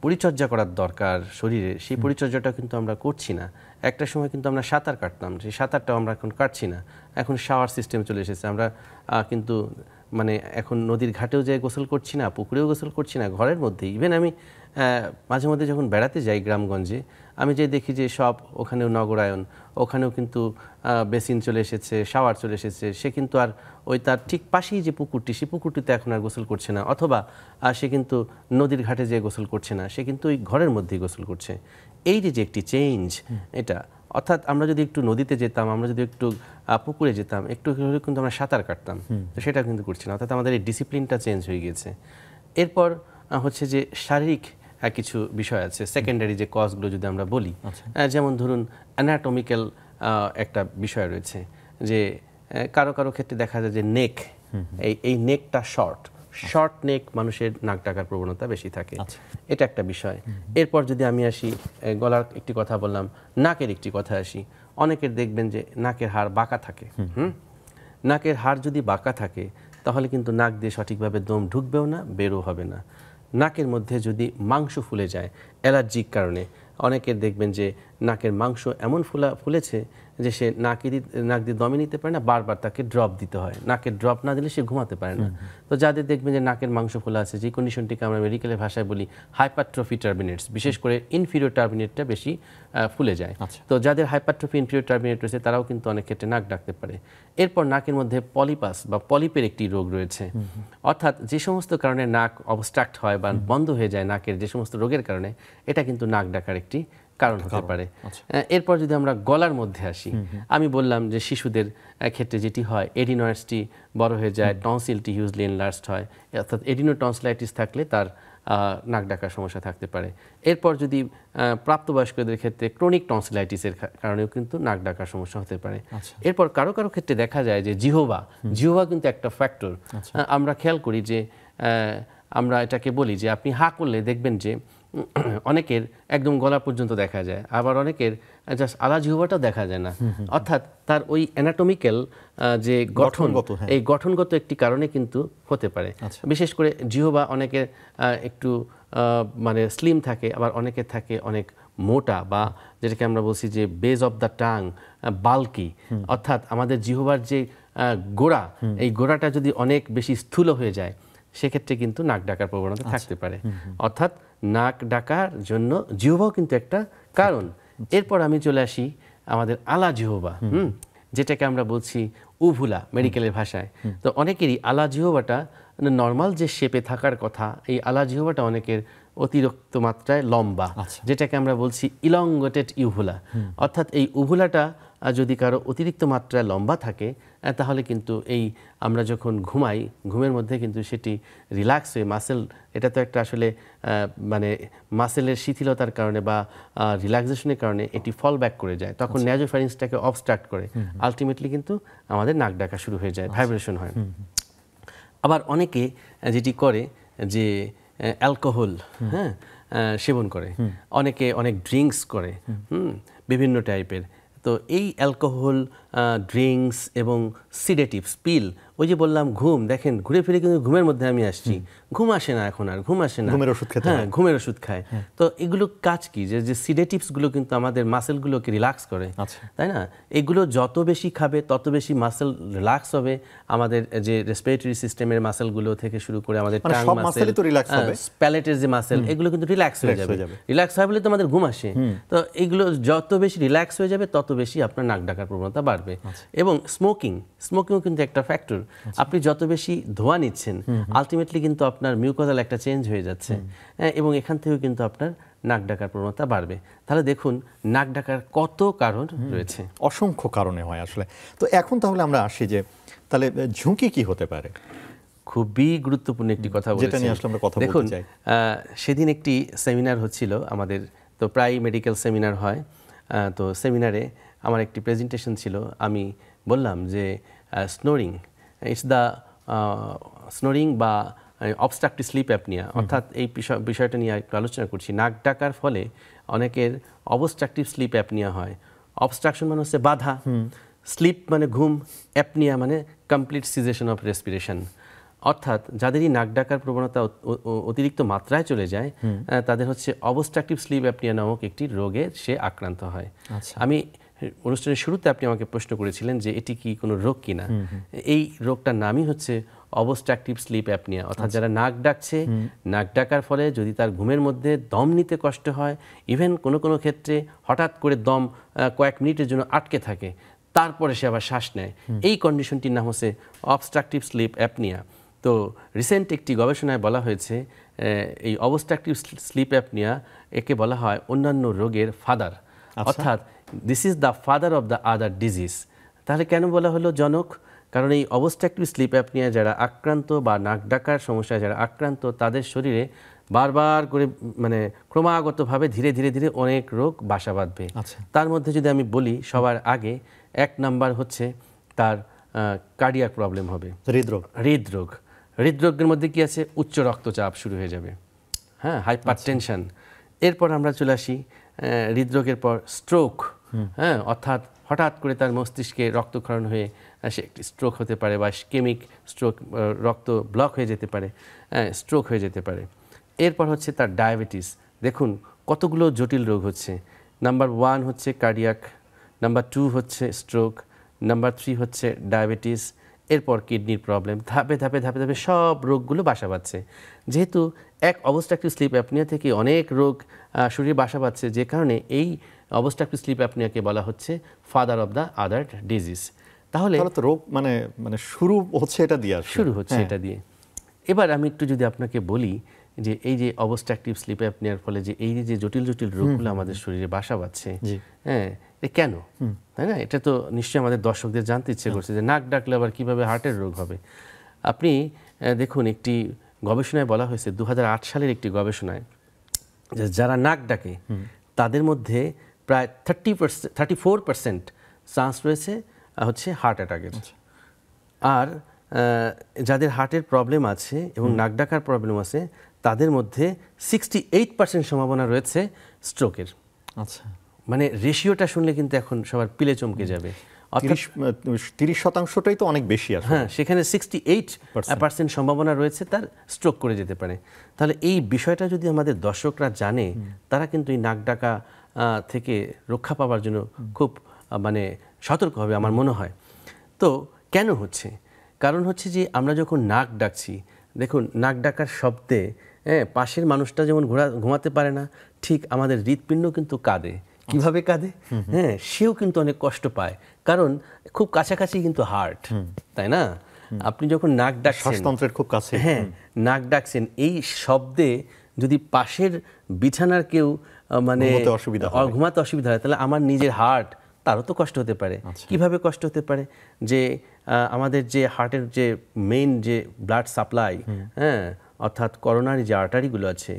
পরিচর্যা করার দরকার শরীরে, সেই পরিচর্যাটা কিন্তু আমরা করছি না। একটা সময় কিন্তু আমরা সাঁতার কাটতাম, সেই সাঁতারটাও আমরা এখন কাটছি না। এখন শাওয়ার সিস্টেম চলে এসেছে, আমরা কিন্তু মানে এখন নদীর ঘাটেও যেয়ে গোসল করছি না, পুকুরেও গোসল করছি না, ঘরের মধ্যে। ইভেন আমি মাঝে মধ্যে যখন বেড়াতে যাই গ্রামগঞ্জে, আমি যে দেখি যে সব ওখানেও নগরায়ন, ওখানেও কিন্তু বেসিন চলে এসেছে, শাওয়ার চলে এসেছে। সে কিন্তু আর ওই তার ঠিক পাশেই যে পুকুরটি, সেই পুকুরটিতে এখন আর গোসল করছে না, অথবা সে কিন্তু নদীর ঘাটে যেয়ে গোসল করছে না, সে কিন্তু ওই ঘরের মধ্যেই গোসল করছে। এই যে একটি চেঞ্জ, এটা অর্থাৎ আমরা যদি একটু নদীতে যেতাম, আমরা যদি একটু পুকুরে যেতাম, একটু হলে কিন্তু আমরা সাঁতার কাটতাম, তো সেটা কিন্তু করছি না। অর্থাৎ আমাদের এই ডিসিপ্লিনটা চেঞ্জ হয়ে গিয়েছে। এরপর হচ্ছে যে শারীরিক কিছু বিষয় আছে, সেকেন্ডারি যে কজগুলো যদি আমরা বলি, যেমন ধরুন অ্যানাটমিক্যাল একটা বিষয় রয়েছে, যে কারো কারো ক্ষেত্রে দেখা যায় যে নেক, এই নেকটা শর্ট নেক মানুষের নাক ডাকার প্রবণতা বেশি থাকে, এটা একটা বিষয়। এরপর যদি আমি আসি, গলার একটি কথা বললাম, নাকের একটি কথা আসি। অনেকের দেখবেন যে নাকের হাড় বাঁকা থাকে। নাকের হাড় যদি বাঁকা থাকে তাহলে কিন্তু নাক দিয়ে সঠিকভাবে দম ঢুকবেও না, বেরও হবে না। নাকের মধ্যে যদি মাংস ফুলে যায় অ্যালার্জিক কারণে, অনেকের দেখবেন যে নাকের মাংস এমন ফুলেছে যে সে নাক দিয়ে দমে নিতে পারে না, বারবার তাকে ড্রপ দিতে হয়। নাকের ড্রপ না দিলে সে ঘুমাতে পারে না। তো যাদের দেখবেন যে নাকের মাংস ফোলা আছে, যে কন্ডিশনটিকে আমরা মেডিকেলের ভাষায় বলি হাইপারট্রফি টার্মিনেটস, বিশেষ করে ইনফিরিয়র টার্মিনেটটা বেশি ফুলে যায়। তো যাদের হাইপারট্রফি ইনফিরিয়র টার্মিনেট রয়েছে তারাও কিন্তু অনেক ক্ষেত্রে নাক ডাকতে পারে। এরপর নাকের মধ্যে পলিপাস বা পলিপের একটি রোগ রয়েছে, অর্থাৎ যে সমস্ত কারণে নাক অবস্ট্রাক্ট হয় বা বন্ধ হয়ে যায়, নাকের যে সমস্ত রোগের কারণে, এটা কিন্তু নাক ডাকার একটি কারণ হতে পারে। এরপর যদি আমরা গলার মধ্যে আসি, আমি বললাম যে শিশুদের ক্ষেত্রে যেটি হয়, এডিনয়েডসটি বড় হয়ে যায়, টনসিলটি হিউজলি এনলার্জড হয়, অর্থাৎ এডিনোটনসিলাইটিস থাকলে তার নাক ডাকার সমস্যা থাকতে পারে। এরপর যদি প্রাপ্তবয়স্কদের ক্ষেত্রে ক্রনিক টনসিলাইটিসের কারণেও কিন্তু নাক ডাকার সমস্যা হতে পারে। এরপর কারো কারো ক্ষেত্রে দেখা যায় যে জিহ্বা কিন্তু একটা ফ্যাক্টর। আমরা খেয়াল করি যে আমরা এটাকে বলি যে আপনি হা করলে দেখবেন যে অনেকের একদম গলা পর্যন্ত দেখা যায়, আবার অনেকের জাস্ট আলা জিহ্বাটাও দেখা যায় না। অর্থাৎ তার ওই অ্যানাটমিক্যাল যে গঠন, এই গঠনগত একটি কারণে কিন্তু হতে পারে। বিশেষ করে জিহ্বা অনেকের একটু মানে স্লিম থাকে, আবার অনেকের থাকে অনেক মোটা, বা যেটাকে আমরা বলছি যে base of the tongue bulky. অর্থাৎ আমাদের জিহ্বার যে গোড়া, এই গোড়াটা যদি অনেক বেশি স্থূল হয়ে যায়, সেক্ষেত্রে কিন্তু নাক ডাকার প্রবণতা থাকতে পারে। অর্থাৎ নাক ডাকার জন্য জিহ্বাও কিন্তু একটা কারণ। এরপর আমি চলে আসি আমাদের আলা জিহ্বা, যেটাকে আমরা বলছি উভুলা মেডিকেলের ভাষায়। তো অনেকেরই আলা জিহ্বাটা নর্মাল যে শেপে থাকার কথা, এই আলা জিহ্বাটা অনেকের অতিরিক্ত মাত্রায় লম্বা, যেটাকে আমরা বলছি ইলংগেটেড ইউভুলা। অর্থাৎ এই উভুলাটা যদি কারো অতিরিক্ত মাত্রায় লম্বা থাকে, তাহলে কিন্তু এই আমরা যখন ঘুমাই, ঘুমের মধ্যে কিন্তু সেটি রিল্যাক্স হয়ে মাসেল, এটা তো একটা আসলে মানে মাসেলের শিথিলতার কারণে বা রিল্যাক্সেশনের কারণে এটি ফল ব্যাক করে যায়, তখন ন্যাজোফ্যারিন্সটাকে অবস্ট্রাক্ট করে, আলটিমেটলি কিন্তু আমাদের নাক ডাকা শুরু হয়ে যায়, ভাইব্রেশন হয়। আবার অনেকে যেটি করে যে অ্যালকোহল সেবন করে, অনেকে অনেক ড্রিঙ্কস করে বিভিন্ন টাইপের, তো এই অ্যালকোহল, ড্রিঙ্কস এবং সিডেটিভস, পিল, ওই যে বললাম ঘুম, দেখেন ঘুরে ফিরে কিন্তু ঘুমের মধ্যে আমি আসছি, ঘুম আসে না এখন আর, ঘুম আসে না, ঘুমের ওষুধ খেতে হ্যাঁ ঘুমের ওষুধ খায়। তো এগুলো কাজ কি, যে যে সিডেটিভসগুলো কিন্তু আমাদের মাসেলগুলোকে রিল্যাক্স করে, তাই না? এগুলো যত বেশি খাবে তত বেশি মাসেল রিল্যাক্স হবে, আমাদের যে রেসপিরেটরি সিস্টেমের মাসেলগুলো থেকে শুরু করে আমাদের টাং মাসেল, প্যালেটের যে মাসেল, এগুলো কিন্তু রিল্যাক্স হয়ে যাবে। রিল্যাক্স হয় বলে তো আমাদের ঘুম আসে। তো এগুলো যত বেশি রিল্যাক্স হয়ে যাবে তত বেশি আপনার নাক ডাকার প্রবণতা বাড়বে। এবং স্মোকিংও কিন্তু একটা ফ্যাক্টর। আপনি যত বেশি ধোঁয়া নিচ্ছেন আলটিমেটলি কিন্তু আপনার মিউকোজাল একটা চেঞ্জ হয়ে যাচ্ছে, এবং এখান থেকেও কিন্তু আপনার নাক ডাকার প্রবণতা বাড়বে। তাহলে দেখুন নাক ডাকার কত কারণ রয়েছে, অসংখ্য কারণে হয় আসলে। তো এখন তাহলে আমরা আসি যে তাহলে ঝুঁকি কি হতে পারে। খুবই গুরুত্বপূর্ণ একটি কথা বলেছেন। দেখুন সেদিন একটি সেমিনার হচ্ছিল আমাদের, তো প্রায় মেডিকেল সেমিনার হয়, তো সেমিনারে আমার একটি প্রেজেন্টেশন ছিল। আমি বললাম যে স্নোরিং বা অবস্ট্রাকটিভ স্লিপ অ্যাপনিয়া, অর্থাৎ এই বিষয়টা নিয়ে একটু আলোচনা করছি। নাক ডাকার ফলে অনেকের অবস্ট্রাকটিভ স্লিপ অ্যাপনিয়া হয়। অবস্ট্রাকশন মানে হচ্ছে বাধা, স্লিপ মানে ঘুম, অ্যাপনিয়া মানে কমপ্লিট সিজেশন অফ রেসপিরেশন। অর্থাৎ যাদেরই নাক ডাকার প্রবণতা অতিরিক্ত মাত্রায় চলে যায় তাদের হচ্ছে অবস্ট্রাকটিভ স্লিপ অ্যাপনিয়া নামক একটি রোগে সে আক্রান্ত হয়। আমি অনুষ্ঠানের শুরুতে আপনি আমাকে প্রশ্ন করেছিলেন যে এটি কি কোনো রোগ কিনা। এই রোগটার নামই হচ্ছে অবস্ট্রাকটিভ স্লিপ অ্যাপনিয়া। অর্থাৎ যারা নাক ডাকছে, নাক ডাকার ফলে যদি তার ঘুমের মধ্যে দম নিতে কষ্ট হয়, ইভেন কোনো কোনো ক্ষেত্রে হঠাৎ করে দম কয়েক মিনিটের জন্য আটকে থাকে, তারপরে সে আবার শ্বাস নেয়, এই কন্ডিশনটির নাম হচ্ছে অবস্ট্রাকটিভ স্লিপ অ্যাপনিয়া। তো রিসেন্ট একটি গবেষণায় বলা হয়েছে এই অবস্ট্রাকটিভ স্লিপ অ্যাপনিয়া একে বলা হয় অন্যান্য রোগের ফাদার, অর্থাৎ this is the father of the other disease. তাহলে কেন বলা হলো জনক? কারণ এই অবস্ট্রাকটিভ স্লিপ অ্যাপনিয়া যারা আক্রান্ত বা নাক ডাকার সমস্যায় যারা আক্রান্ত, তাদের শরীরে বারবার করে মানে ক্রমাগতভাবে ধীরে ধীরে ধীরে অনেক রোগ বাসা বাঁধবে। তার মধ্যে যদি আমি বলি সবার আগে 1 নাম্বার হচ্ছে তার কার্ডিয়াক প্রবলেম হবে, হৃদরোগ। হৃদরোগের মধ্যে কি আছে? উচ্চ রক্তচাপ শুরু হয়ে যাবে, হ্যাঁ, হাইপারটেনশন। এরপর আমরা চলে আসি হৃদরোগের পর স্ট্রোক, হ্যাঁ, অর্থাৎ হঠাৎ করে তার মস্তিষ্কে রক্তক্ষরণ হয়ে সে একটি স্ট্রোক হতে পারে, বা ইসকেমিক স্ট্রোক, রক্ত ব্লক হয়ে যেতে পারে, স্ট্রোক হয়ে যেতে পারে। এরপর হচ্ছে তার ডায়াবেটিস। দেখুন কতগুলো জটিল রোগ হচ্ছে। নাম্বার 1 হচ্ছে কার্ডিয়াক, নাম্বার 2 হচ্ছে স্ট্রোক, নাম্বার 3 হচ্ছে ডায়াবেটিস, এরপর কিডনির প্রবলেম। ধাপে ধাপে ধাপে ধাপে সব রোগগুলো বাসা বাঁধছে। যেহেতু এক অবস্ট্রাকটিভ স্লিপ অ্যাপনিয়া থেকে অনেক রোগ শরীরে বাসা বাঁধছে, যে কারণে এই অবস্ট্রাকটিভ স্লিপ অ্যাপনিয়াকে বলা হচ্ছে father of the other disease. তাহলে রোগ মানে শুরু হচ্ছে এটা দিয়ে। এবার আমি একটু যদি আপনাকে বলি যে এই যে অবস্ট্রাকটিভ স্লিপ অ্যাপনিয়ার ফলে যে এই যে জটিল জটিল রোগগুলো আমাদের শরীরে বাসা বাঁধছে, হ্যাঁ, কেন, তাই না? এটা তো নিশ্চয়ই আমাদের দর্শকদের জানতে ইচ্ছে করছে যে নাক ডাকলে আবার কিভাবে হার্টের রোগ হবে। আপনি দেখুন একটি গবেষণায় বলা হয়েছে 2008 সালের একটি গবেষণায় যে যারা নাক ডাকে তাদের মধ্যে প্রায় 34% চান্স রয়েছে হচ্ছে হার্ট অ্যাটাকের। আর যাদের হার্টের প্রবলেম আছে এবং নাক ডাকার প্রবলেম আছে তাদের মধ্যে 68% সম্ভাবনা রয়েছে স্ট্রোকের। আচ্ছা, মানে রেশিওটা শুনলে কিন্তু এখন সবার পিলে চমকে যাবে। 30%টাই তো অনেক বেশি আছে। হ্যাঁ, সেখানে 68% সম্ভাবনা রয়েছে তার স্ট্রোক করে যেতে পারে। তাহলে এই বিষয়টা যদি আমাদের দর্শকরা জানে, তারা কিন্তু এই নাক ডাকা থেকে রক্ষা পাওয়ার জন্য খুব মানে সতর্ক হবে আমার মনে হয়। তো কেন হচ্ছে? কারণ হচ্ছে যে আমরা যখন নাক ডাকছি, দেখুন নাক ডাকার শব্দে পাশের মানুষটা যেমন ঘুমাতে পারে না, ঠিক আমাদের হৃৎপিণ্ড কিন্তু কাঁদে। কিভাবে কাঁদে? হ্যাঁ, সেও কিন্তু অনেক কষ্ট পায়, কারণ খুব কাছাকাছি কিন্তু হার্ট, তাই না? আপনি যখন নাক ডাকছেন, শ্বাসতন্ত্রের খুব কাছে, হ্যাঁ, নাক ডাকছেন, এই শব্দে যদি পাশের বিছানার কেউ মানে ঘুমাতে অসুবিধা হয়, তাহলে আমার নিজের হার্ট তারও তো কষ্ট হতে পারে। কিভাবে কষ্ট হতে পারে? যে আমাদের যে হার্টের যে মেইন যে ব্লাড সাপ্লাই, হ্যাঁ, অর্থাৎ করোনারি যে আর্টারিগুলো আছে,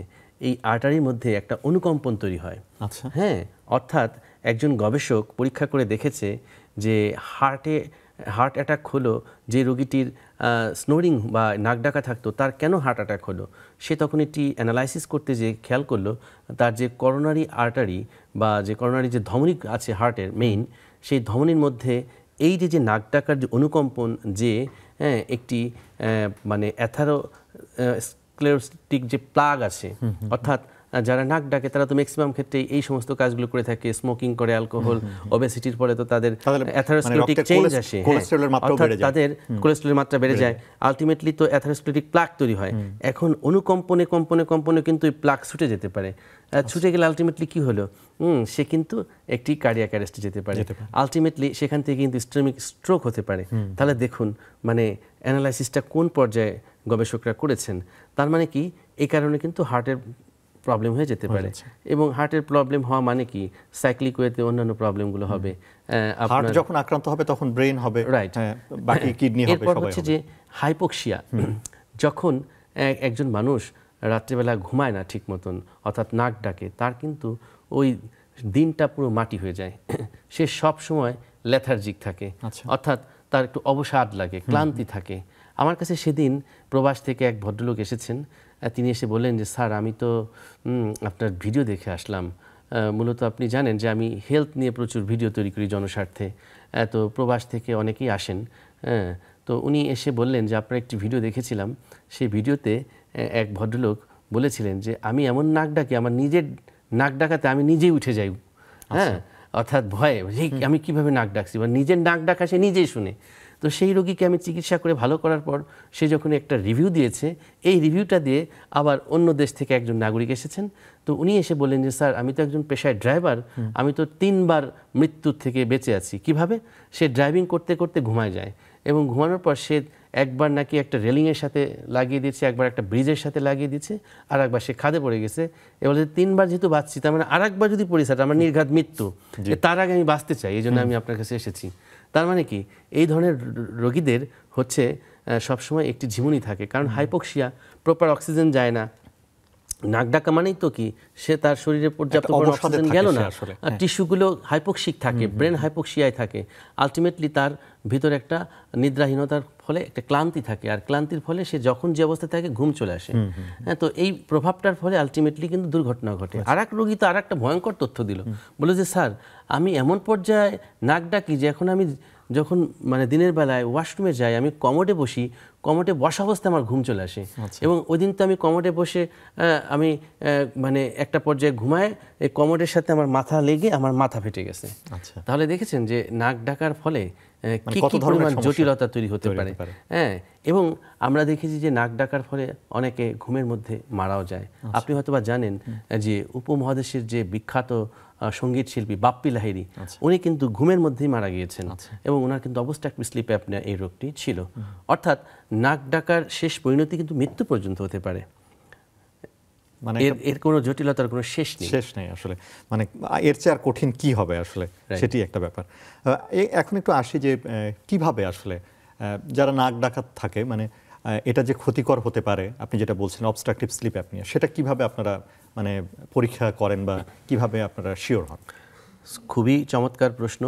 এই আর্টারির মধ্যে একটা অনুকম্পন তৈরি হয়। হ্যাঁ, অর্থাৎ একজন গবেষক পরীক্ষা করে দেখেছে যে হার্ট অ্যাটাক হলো যে রোগীটির স্নোরিং বা নাক ডাকা থাকতো, তার কেন হার্ট অ্যাটাক হলো। সে তখন এটি অ্যানালাইসিস করতে যে খেয়াল করলো তার যে করোনারি আর্টারি বা যে করোনারি যে ধমনী আছে হার্টের মেইন, সেই ধমনীর মধ্যে এই যে নাক ডাকার যে অনুকম্পন, যে একটি মানে অ্যাথারোস্ক্লেরোটিক যে প্লাগ আছে, অর্থাৎ যারা নাক ডাকে তারা তো ম্যাক্সিমাম ক্ষেত্রে এই সমস্ত কাজগুলো করে থাকে, স্মোকিং করে, অ্যালকোহল, ওবেসিটির পরে তো তাদের অ্যাথারোস্ক্লেরোটিক চেঞ্জ আসে, অর্থাৎ তাদের কোলেস্টেরলের মাত্রা বেড়ে যায়, আলটিমেটলি তো অ্যাথারোস্ক্লেরোটিক প্লাগ তৈরি হয়। এখন অনুকম্পনে কম্পনে কম্পনে কিন্তু এই প্লাগ ছুটে যেতে পারে, ছুটে গেলে আলটিমেটলি কি হলো, সে কিন্তু একটি কার্ডিয়াক অ্যারেস্টে যেতে পারে, আলটিমেটলি সেখান থেকে কিন্তু ইসকেমিক স্ট্রোক হতে পারে। তাহলে দেখুন মানে অ্যানালাইসিসটা কোন পর্যায়ে গবেষকরা করেছেন। তার মানে কি, এই কারণে কিন্তু হার্টের প্রবলেম হয়ে যেতে পারে, এবং হার্টের প্রবলেম হওয়া মানে কি সাইক্লিক ওয়েতে অন্যান্য প্রবলেমগুলো হবে। হার্ট যখন আক্রান্ত হবে তখন ব্রেন হবে, রাইট, বাকি কিডনি হবে, এরপর হচ্ছে যে হাইপোক্সিয়া, যখন একজন মানুষ রাত্রিবেলা ঘুমায় না ঠিক মতন, অর্থাৎ নাক ডাকে, তার কিন্তু ওই দিনটা পুরো মাটি হয়ে যায়, সে সব সময় লেথার্জিক থাকে, অর্থাৎ তার একটু অবসাদ লাগে, ক্লান্তি থাকে। আমার কাছে সেদিন প্রবাস থেকে এক ভদ্রলোক এসেছেন, তিনি এসে বললেন যে স্যার আমি তো আপনার ভিডিও দেখে আসলাম, মূলত আপনি জানেন যে আমি হেলথ নিয়ে প্রচুর ভিডিও তৈরি করি জনস্বার্থে, তো প্রবাস থেকে অনেকেই আসেন, তো উনি এসে বললেন যে আপনার একটি ভিডিও দেখেছিলাম, সেই ভিডিওতে এক ভদ্রলোক বলেছিলেন যে আমি এমন নাক ডাকি, আমার নিজের নাক ডাকাতে আমি নিজেই উঠে যাই, অর্থাৎ ভয়ে আমি কিভাবে নাক ডাকছি, বা নিজের নাক ডাকা সে নিজেই শুনে। তো সেই রোগীকে আমি চিকিৎসা করে ভালো করার পর সে যখন একটা রিভিউ দিয়েছে, এই রিভিউটা দিয়ে আবার অন্য দেশ থেকে একজন নাগরিক এসেছেন, তো উনি এসে বললেন যে স্যার আমি তো একজন পেশায় ড্রাইভার, আমি তো 3 বার মৃত্যুর থেকে বেঁচে আছি। কিভাবে? সে ড্রাইভিং করতে করতে ঘুমায় যায়, এবং ঘুমানোর পর সে একবার নাকি একটা রেলিংয়ের সাথে লাগিয়ে দিয়েছে, একবার একটা ব্রিজের সাথে লাগিয়ে দিয়েছে, আর একবার সে খাদে পড়ে গেছে। এবার 3 বার যেহেতু বাঁচছি, তার মানে আর একবার যদি পড়ি স্যার আমার নির্ঘাত মৃত্যু, তার আগে আমি বাঁচতে চাই, এই জন্য আমি আপনার কাছে এসেছি। তার মানে কি, এই ধরনের রোগীদের হচ্ছে সবসময় একটি ঝিমুনি থাকে, কারণ হাইপোক্সিয়া, প্রপার অক্সিজেন যায় না। নাক ডাকা মানেই তো কি, সে তার শরীরে পর্যাপ্ত অক্সিজেন গেল না, টিস্যুগুলো হাইপোক্সিক থাকে, ব্রেন হাইপোক্সিয়ায় থাকে, আলটিমেটলি তার ভিতরে একটা নিদ্রাহীনতার ফলে একটা ক্লান্তি থাকে, আর ক্লান্তির ফলে সে যখন যে অবস্থা থাকে ঘুম চলে আসে। তো এই প্রভাবটার ফলে আলটিমেটলি কিন্তু দুর্ঘটনা ঘটে। আর এক রোগী তো আর একটা ভয়ঙ্কর তথ্য দিল, বলে যে স্যার আমি এমন পর্যায়ে নাক ডাকি যে এখন আমি যখন মানে দিনের বেলায় ওয়াশরুমে যাই, আমি কমোডে বসি, কমোডে বসা অবস্থায় আমার ঘুম চলে আসে, এবং ওই দিন তো আমি কমোডে বসে আমি মানে একটা পর্যায়ে ঘুমায় এই কমোডের সাথে আমার মাথা লেগে আমার মাথা ফেটে গেছে। তাহলে দেখেছেন যে নাক ডাকার ফলে কি কি পরিমাণ জটিলতা তৈরি হতে পারে। এবং আমরা দেখেছি যে নাক ডাকার ফলে অনেকে ঘুমের মধ্যে মারাও যায়। আপনি হয়তোবা জানেন যে উপমহাদেশের যে বিখ্যাত সঙ্গীত শিল্পী বাপ্পি লাহিড়ী, উনি কিন্তু ঘুমের মধ্যেই মারা গিয়েছেন, এবং ওনার কিন্তু অবস্ট্রাকটিভ স্লিপ অ্যাপনিয়া এই রোগটি ছিল। অর্থাৎ নাক ডাকার শেষ পরিণতি কিন্তু মৃত্যু পর্যন্ত হতে পারে, মানে এর কোনো জটিলতার কোনো শেষ নেই আসলে। মানে এর চেয়ে আর কঠিন কি হবে আসলে, সেটি একটা ব্যাপার। এখন একটু আসি যে কিভাবে আসলে যারা নাক ডাকাত থাকে, মানে এটা যে ক্ষতিকর হতে পারে, আপনি যেটা বলছেন অবস্ট্রাকটিভ স্লিপ অ্যাপনিয়া, সেটা কিভাবে আপনারা মানে পরীক্ষা করেন বা কিভাবে আপনারা শিওর হন? খুবই চমৎকার প্রশ্ন।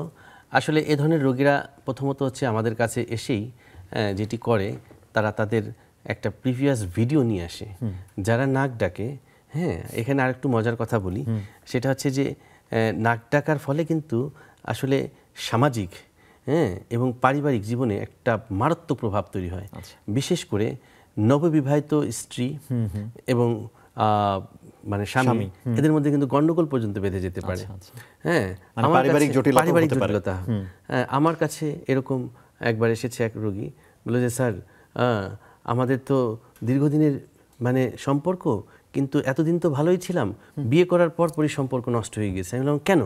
আসলে এ ধরনের রোগীরা প্রথমত হচ্ছে আমাদের কাছে এসেই যেটি করে, তারা তাদের একটা প্রিভিয়াস ভিডিও নিয়ে আসে যারা নাক ডাকে। এখানে আরেকটু মজার কথা বলি, সেটা হচ্ছে যে নাক ডাকার ফলে কিন্তু আসলে সামাজিক এবং পারিবারিক জীবনে একটা মারাত্মক প্রভাব তৈরি হয়। বিশেষ করে নববিবাহিত স্ত্রী এবং মানে স্বামী, এদের মধ্যে কিন্তু গন্ডগোল পর্যন্ত বেঁধে যেতে পারে। পারিবারিক জটিলতা। আমার কাছে এরকম একবার এসেছে এক রোগী, বলে যে স্যার আমাদের তো দীর্ঘদিনের মানে সম্পর্ক, কিন্তু এতদিন তো ভালোই ছিলাম, বিয়ে করার পর পরই সম্পর্ক নষ্ট হয়ে গেছে। আমি বললাম কেন?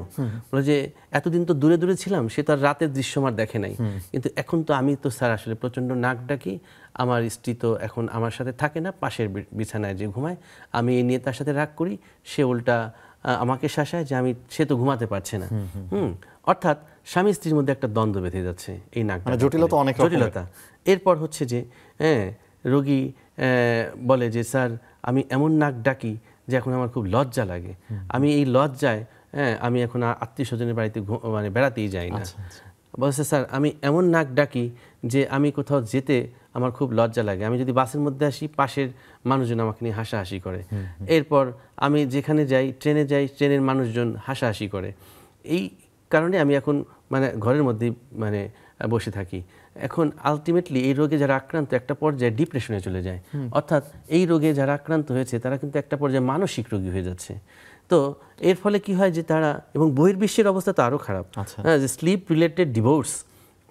বলে যে এতদিন তো দূরে দূরে ছিলাম, সে তার রাতের দৃশ্য আমার দেখে নাই, কিন্তু এখন তো আমি তো স্যার আসলে প্রচণ্ড নাক ডাকি, আমার স্ত্রী তো এখন আমার সাথে থাকে না, পাশের বিছানায় যে ঘুমায়, আমি এই নিয়ে তার সাথে রাগ করি, সে উল্টা আমাকে শাসায় যে সে তো ঘুমাতে পারছে না। অর্থাৎ স্বামী স্ত্রীর মধ্যে একটা দ্বন্দ্ব বেঁধে যাচ্ছে এই নাক ডাকা, জটিলতা। এরপর হচ্ছে যে রোগী বলে যে স্যার আমি এমন নাক ডাকি যে এখন আমার খুব lজ্জা লাগে, আমি এই লজ্জায় আমি এখন আত্মীয় স্বজনের বাড়িতে মানে বেড়াতেই যাই না। বলছে স্যার আমি এমন নাক ডাকি যে আমি কোথাও যেতে আমার খুব লজ্জা লাগে, আমি যদি বাসের মধ্যে আসি পাশের মানুষজন আমাকে নিয়ে হাসাহাসি করে, এরপর আমি যেখানে যাই ট্রেনে যাই ট্রেনের মানুষজন হাসাহাসি করে, এই কারণে আমি এখন মানে ঘরের মধ্যেই মানে বসে থাকি। এখন আলটিমেটলি এই রোগে যারা আক্রান্ত একটা পর্যায়ে ডিপ্রেশনে চলে যায়, অর্থাৎ এই রোগে যারা আক্রান্ত হয়েছে তারা কিন্তু একটা পর্যায়ে মানসিক রোগী হয়ে যাচ্ছে। তো এর ফলে কি হয় যে তারা, এবং বহির্বিশ্বের অবস্থা তো আরও খারাপ, যে স্লিপ রিলেটেড ডিভোর্স,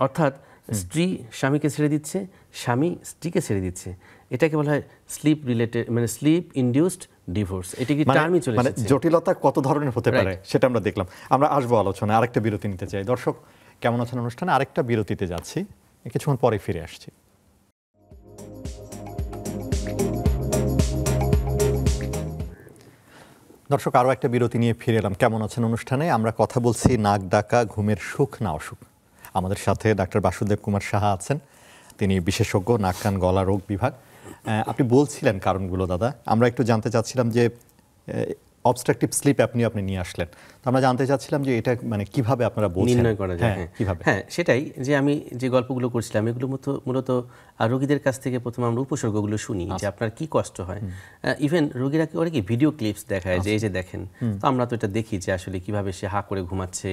অর্থাৎ স্ত্রী স্বামীকে ছেড়ে দিচ্ছে, স্বামী স্ত্রীকে ছেড়ে দিচ্ছে, এটাকে বলা হয় স্লিপ রিলেটেড, মানে স্লিপ ইনডিউসড ডিভোর্স। এটা কি টার্মই চলে মানে এসেছে। জটিলতা কত ধরনের হতে পারে সেটা আমরা দেখলাম। আমরা আসবো আলোচনায়, আরেকটা বিরতি নিতে চাই। দর্শক কেমন আছেন অনুষ্ঠানে আরেকটা বিরতিতে যাচ্ছি, কিছুক্ষণ পরে ফিরে আসছি। দর্শক আরও একটা বিরতি নিয়ে ফিরে এলাম। কেমন আছেন অনুষ্ঠানে আমরা কথা বলছি নাক ডাকা, ঘুমের সুখ না অসুখ। আমাদের সাথে ডাক্তার বাসুদেব কুমার সাহা আছেন, তিনি বিশেষজ্ঞ নাক কান গলা রোগ বিভাগ। আপনি বলছিলেন কারণগুলো দাদা, আমরা একটু জানতে চাচ্ছিলাম যে অবস্ট্রাকটিভ স্লিপ অ্যাপনি আপনি নিয়ে আসলেন, তো আমরা জানতে চাচ্ছিলাম যে এটা মানে কিভাবে আপনারা বলছেন নির্ণয় করা যায়। কিভাবে? হ্যাঁ, সেটাই যে আমি যে গল্পগুলো করছিলাম এগুলো মূলত রোগীদের কাছ থেকে প্রথমে আমরা উপসর্গগুলো শুনি যে আপনার কি কষ্ট হয়। ইভেন রোগীরা কি ভিডিও ক্লিপস দেখায় যে এই যে দেখেন, তো আমরা তো এটা দেখি যে আসলে কিভাবে সে হা করে ঘুমাচ্ছে,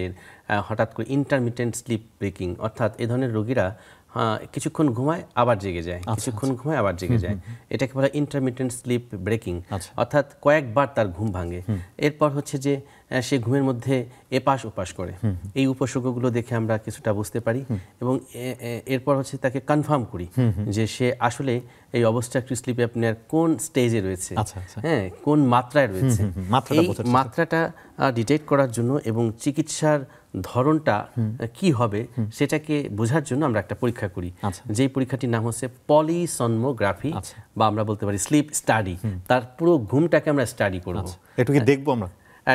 হঠাৎ করে ইন্টারমিটেন্ট স্লিপ ব্রেকিং, অর্থাৎ এই ধরনের রোগীরা কিছুক্ষণ ঘুমায় আবার জেগে যায়, কিছুক্ষণ ঘুমায় আবার জেগে যায়, এটাকে বলা ইন্টারমিটেন্ট স্লিপ ব্রেকিং, অর্থাৎ কয়েকবার তার ঘুম ভাঙে। এরপর হচ্ছে যে সে ঘুমের মধ্যে এপাশ ওপাশ করে, এই উপসর্গগুলো দেখে আমরা কিছুটা বুঝতে পারি এবং এরপর হচ্ছে তাকে কনফার্ম করি যে সে আসলে এই অবস্ট্রাকটিভ স্লিপ অ্যাপনিয়ার কোন স্টেজে রয়েছে, হ্যাঁ কোন মাত্রায় রয়েছে। এই মাত্রাটা ডিটেক্ট করার জন্য এবং চিকিৎসার ধরনটা কি হবে সেটাকে বোঝার জন্য আমরা একটা পরীক্ষা করি, যেই পরীক্ষাটির নাম হচ্ছে পলিসনমোগ্রাফি, বা আমরা বলতে পারি স্লিপ স্টাডি। তার পুরো ঘুমটাকে আমরা স্টাডি করব। একটু কি দেখবো আমরা?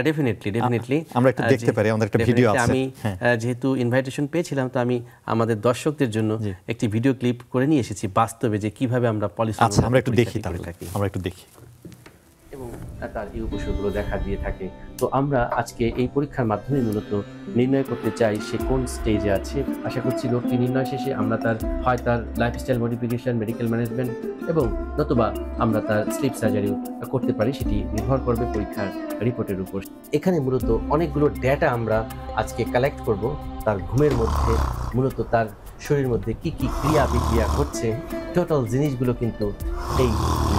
ডেফিনেটলি আমরা একটু দেখতে পারি, আমাদের একটা ভিডিও আছে। আমি যেহেতু ইনভাইটেশন পেয়েছিলাম, তো আমি আমাদের দর্শকদের জন্য একটি ভিডিও ক্লিপ করে নিয়ে এসেছি বাস্তবে যে কিভাবে আমরা পলিসনমোগ্রাফি আমরা একটু দেখি, আমরা একটু দেখি এবং তার এই উপসর্গগুলো দেখা দিয়ে থাকে। তো আমরা আজকে এই পরীক্ষার মাধ্যমে মূলত নির্ণয় করতে চাই সে কোন স্টেজে আছে। আশা করছি রোগটি নির্ণয় শেষে আমরা তার লাইফস্টাইল মডিফিকেশন, মেডিকেল ম্যানেজমেন্ট এবং নতুবা আমরা তার স্লিপ সার্জারিও করতে পারি, সেটি নির্ভর করবে পরীক্ষার রিপোর্টের উপর। এখানে মূলত অনেকগুলো ডেটা আমরা আজকে কালেক্ট করব তার ঘুমের মধ্যে, মূলত তার শরীরের মধ্যে কি কি ক্রিয়া বিক্রিয়া ঘটছে, টোটাল জিনিসগুলো কিন্তু এই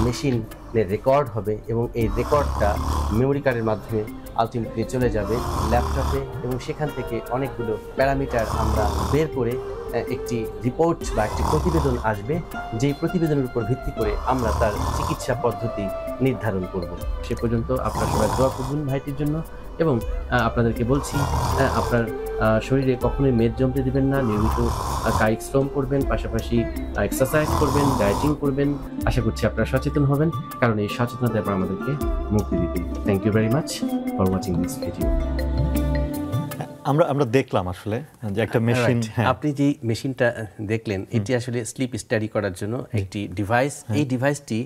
মেশিনের রেকর্ড হবে এবং এই রেকর্ডটা মেমোরি কার্ডের মাধ্যমে আলটিমেটলি চলে যাবে ল্যাপটপে এবং সেখান থেকে অনেকগুলো প্যারামিটার আমরা বের করে একটি রিপোর্ট বা একটি প্রতিবেদন আসবে, যেই প্রতিবেদনের উপর ভিত্তি করে আমরা তার চিকিৎসা পদ্ধতি নির্ধারণ করব। সে পর্যন্ত আপনারা সবাই দোয়া করবেন ভাইটির জন্য এবং আপনাদেরকে বলছি আপনার শরীরে কখনোই মেদ জমতে দিবেন না, নিয়মিত কায়িক শ্রম করবেন, পাশাপাশি এক্সারসাইজ করবেন, ডায়েটিং করবেন। আশা করছি আপনারা সচেতন হবেন, কারণ এই সচেতনতা আপনারা আমাদেরকে মুক্তি দিবেন। Thank you very much for watching this video. আমরা দেখলাম আসলে যে একটা মেশিন, আপনি যে মেশিনটা দেখলেন এটি আসলে স্লিপ স্টাডি করার জন্য একটি ডিভাইস। এই ডিভাইসটি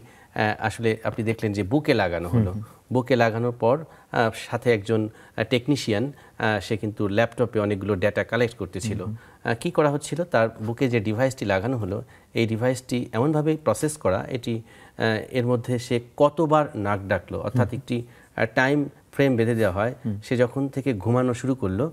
আসলে আপনি দেখলেন যে বুকে লাগানো হলো, বুকে লাগানোর পর সাথে একজন টেকনিশিয়ান সে কিন্তু ল্যাপটপে অনেকগুলো ডেটা কালেক্ট করতেছিল। কি করা হচ্ছিল, তার বুকে যে ডিভাইসটি লাগানো হলো এই ডিভাইসটি এমনভাবে প্রসেস করা, এটি এর মধ্যে সে কতবার নাক ডাকলো, অর্থাৎ একটি টাইম ফ্রেম বেঁধে দেওয়া হয়। সে যখন থেকে ঘুমানো শুরু করলো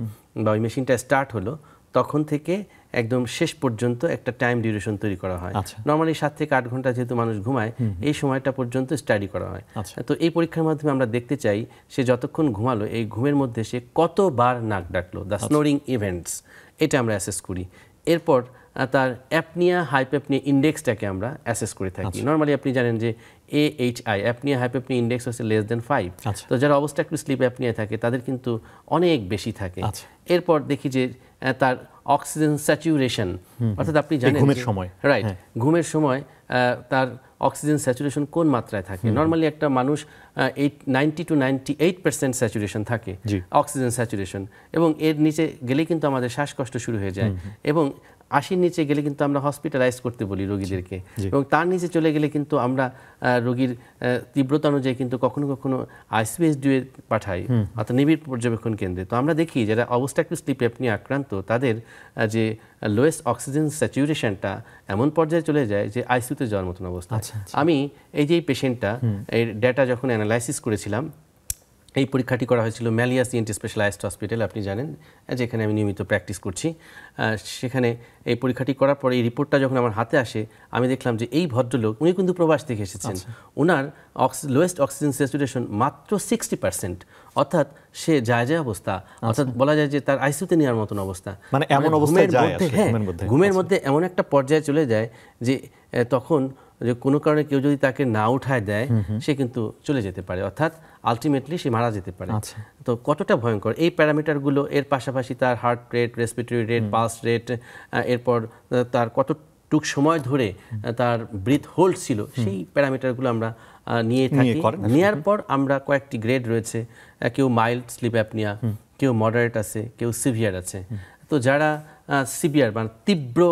বা ওই মেশিনটা স্টার্ট হলো তখন থেকে একদম শেষ পর্যন্ত একটা টাইম ডিউরেশন তৈরি করা হয়। নর্মালি 7 থেকে 8 ঘন্টা যেহেতু মানুষ ঘুমায়, এই সময়টা পর্যন্ত স্টাডি করা হয়। তো এই পরীক্ষার মাধ্যমে আমরা দেখতে চাই সে যতক্ষণ ঘুমালো এই ঘুমের মধ্যে সে কতবার নাক ডাকলো, দ্য স্নোরিং ইভেন্টস, এটা আমরা অ্যাসেস করি। এরপর তার অ্যাপনিয়া হাইপোঅ্যাপনিয়া ইন্ডেক্সটাকে আমরা অ্যাসেস করে থাকি। নর্মালি আপনি জানেন যে AHI অ্যাপনিয়া হাইপোঅ্যাপনিয়া ইন্ডেক্স হচ্ছে <5। তো যারা অবস্ট্রাকটিভ স্লিপ অ্যাপনিয়া থাকে তাদের কিন্তু অনেক বেশি থাকে। এরপর দেখি যে তার অক্সিজেন স্যাচুরেশন, অর্থাৎ আপনি জানেন ঘুমের সময়, রাইট, ঘুমের সময় তার অক্সিজেন স্যাচুরেশন কোন মাত্রায় থাকে। নর্মালি একটা মানুষ 90 to 98% স্যাচুরেশন থাকে অক্সিজেন স্যাচুরেশন, এবং এর নিচে গেলে কিন্তু আমাদের শ্বাসকষ্ট শুরু হয়ে যায় এবং 80-র নিচে গেলে কিন্তু আমরা হসপিটালাইজ করতে বলি রোগীদেরকে, এবং তার নিচে চলে গেলে কিন্তু আমরা রোগীর তীব্রতা অনুযায়ী কিন্তু কখনো কখনো ICU-এ পাঠাই, অর্থাৎ নিবিড় পর্যবেক্ষণ কেন্দ্রে। তো আমরা দেখি যারা অবস্ট্রাকটিভ স্লিপ অ্যাপনিয়া আক্রান্ত তাদের যে লোয়েস্ট অক্সিজেন স্যাচুরেশনটা এমন পর্যায়ে চলে যায় যে ICU-তে যাওয়ার মতন অবস্থা। আমি এই যে পেশেন্টটা এই ডেটা যখন অ্যানালাইসিস করেছিলাম, এই পরীক্ষাটি করা হয়েছিল ম্যালিয়া সিএনটি স্পেশালাইজড হসপিটাল, আপনি জানেন, যেখানে আমি নিয়মিত প্র্যাকটিস করছি। সেখানে এই পরীক্ষাটি করার পরে এই রিপোর্টটা যখন আমার হাতে আসে, আমি দেখলাম যে এই ভদ্রলোক, উনি কিন্তু প্রবাস থেকে এসেছেন, ওনার লোয়েস্ট অক্সিজেন স্যাচুরেশন মাত্র 60%, অর্থাৎ সে যায় অবস্থা, অর্থাৎ বলা যায় যে তার আইসিইউতে নেওয়ার মতন অবস্থা, মানে এমন অবস্থায় যায় আসলে, ঘুমের মধ্যে এমন একটা পর্যায়ে চলে যায় যে তখন যে কোনো কারণে কেউ যদি তাকে না উঠায় দেয়, সে কিন্তু চলে যেতে পারে, অর্থাৎ আলটিমেটলি সে মারা যেতে পারে। তো কতটা ভয়ঙ্কর এই প্যারামিটারগুলো, এর পাশাপাশি তার heart rate, respiratory rate, pulse rate, এরপর তার কতটুক সময় ধরে তার ব্রিথ হোল্ড ছিল, সেই প্যারামিটারগুলো আমরা নিয়ে থাকি। নেওয়ার পর আমরা কয়েকটি গ্রেড রয়েছে, কেউ মাইল্ড স্লিপ অ্যাপনিয়া, কেউ মডারেট আছে, কেউ সিভিয়ার আছে। তো যারা সিভিয়ার মানে তীব্র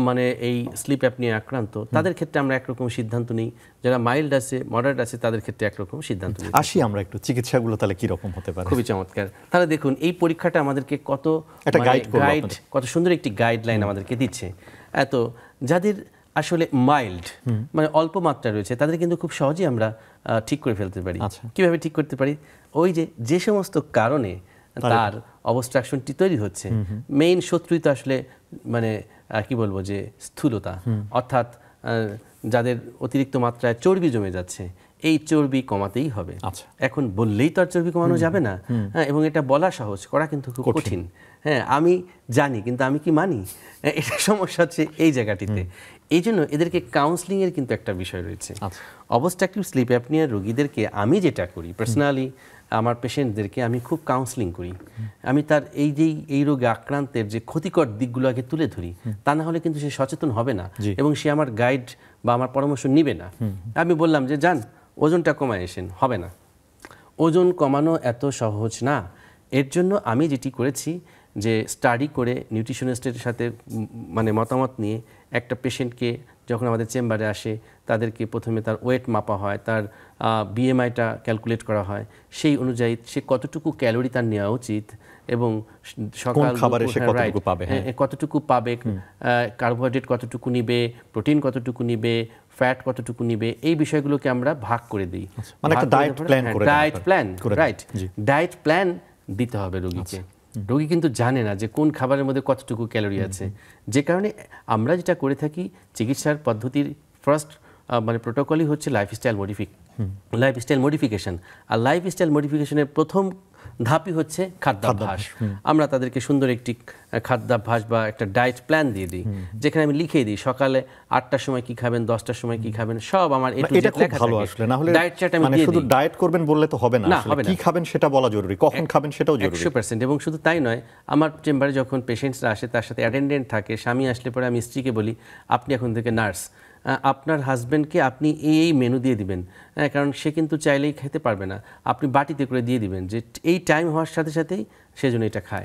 মানে এই স্লিপ অ্যাপনিয়া আক্রান্ত, তাদের ক্ষেত্রে আমরা একরকম সিদ্ধান্ত নিই, যারা মাইল্ড আছে, মডারেট আছে, তাদের ক্ষেত্রে একরকম সিদ্ধান্ত নিই। আসি আমরা একটু চিকিৎসাগুলো তাহলে কি রকম হতে পারে। খুবই চমৎকার। তাহলে দেখুন এই পরীক্ষাটা আমাদেরকে কত গাইড, কত সুন্দর একটি গাইডলাইন আমাদেরকে দিচ্ছে। এত যাদের আসলে মাইল্ড মানে অল্প মাত্রা রয়েছে, তাদের কিন্তু খুব সহজেই আমরা ঠিক করে ফেলতে পারি। কিভাবে ঠিক করতে পারি? ওই যে সমস্ত কারণে তার অবস্ট্রাকশনটি তৈরি হচ্ছে, মেইন শত্রুই তো আসলে মানে কি বলবো যে স্থূলতা, অর্থাৎ যাদের অতিরিক্ত মাত্রায় চর্বি জমে যাচ্ছে, এই চর্বি কমাতেই হবে। এখন বললেই তো আর চর্বি কমানো যাবে না, এবং এটা বলা সহজ, করা কিন্তু খুব কঠিন। হ্যাঁ, আমি জানি, কিন্তু আমি কি মানি? এটা সমস্যা হচ্ছে এই জায়গাটিতে। এই জন্য এদেরকে কাউন্সিলিংয়ের কিন্তু একটা বিষয় রয়েছে। অবস্ট্রাকটিভ স্লিপ অ্যাপনিয়ার রোগীদেরকে আমি যেটা করি পার্সোনালি, আমার পেশেন্টদেরকে আমি খুব কাউন্সিলিং করি। আমি তার এই রোগে আক্রান্তের যে ক্ষতিকর দিকগুলো আগে তুলে ধরি, তা না হলে কিন্তু সে সচেতন হবে না এবং সে আমার গাইড বা আমার পরামর্শ নিবে না। আমি বললাম যে যান ওজনটা কমায় এসেন, হবে না। ওজন কমানো এত সহজ না। এর জন্য আমি যেটি করেছি যে স্টাডি করে নিউট্রিশনিস্টের সাথে মানে মতামত নিয়ে একটা পেশেন্টকে যখন আমাদের চেম্বারে আসে, তাদেরকে প্রথমে তার ওয়েট মাপা হয়, তার বিএমআইটা ক্যালকুলেট করা হয়, সেই অনুযায়ী সে কতটুকু ক্যালোরি তার নেওয়া উচিত এবং সকাল কতটুকু পাবে, কার্বোহাইড্রেট কতটুকু নিবে, প্রোটিন কতটুকু নিবে, ফ্যাট কতটুকু নিবে, এই বিষয়গুলোকে আমরা ভাগ করে দিই। মানে একটা diet plan, right, diet plan দিতে হবে রোগীকে। রোগী কিন্তু জানে না যে কোন খাবারের মধ্যে কতটুকু ক্যালোরি আছে, যে কারণে আমরা যেটা করে থাকি চিকিৎসার পদ্ধতির ফার্স্ট মানে প্রোটোকলই হচ্ছে লাইফস্টাইল মডিফিকেশন। আর লাইফস্টাইল মডিফিকেশনের প্রথম ধাপই হচ্ছে খাদ্যাভ্যাস। আমরা তাদেরকে সুন্দর একটি খাদ্যাভ্যাস বা একটা ডায়েট প্ল্যান দিয়ে দিই, যেখানে আমি লিখে দিই সকালে 8টার সময় কি খাবেন, 10টার সময় কি খাবেন, সব আমার এটা খুব ভালো আসলে। না হলে ডায়েট চার্ট আমি দিয়ে দিই। শুধু ডায়েট করবেন বললে তো হবে না, কি খাবেন সেটা বলা জরুরি, কখন খাবেন সেটাও জরুরি। 100%। এবং শুধু তাই নয়, আমার চেম্বারে যখন পেশেন্টসরা আসে, তার সাথে অ্যাটেন্ডেন্ট থাকে। স্বামী আসলে পরে আমি স্ত্রীকে বলি, আপনি এখন থেকে নার্স, আপনার হাজব্যান্ডকে আপনি এই মেনু দিয়ে দিবেন, কারণ সে কিন্তু চাইলেই খেতে পারবে না, আপনি বাটিতে করে দিয়ে দিবেন যে এই টাইম হওয়ার সাথে সাথেই সেজন্য এটা খায়।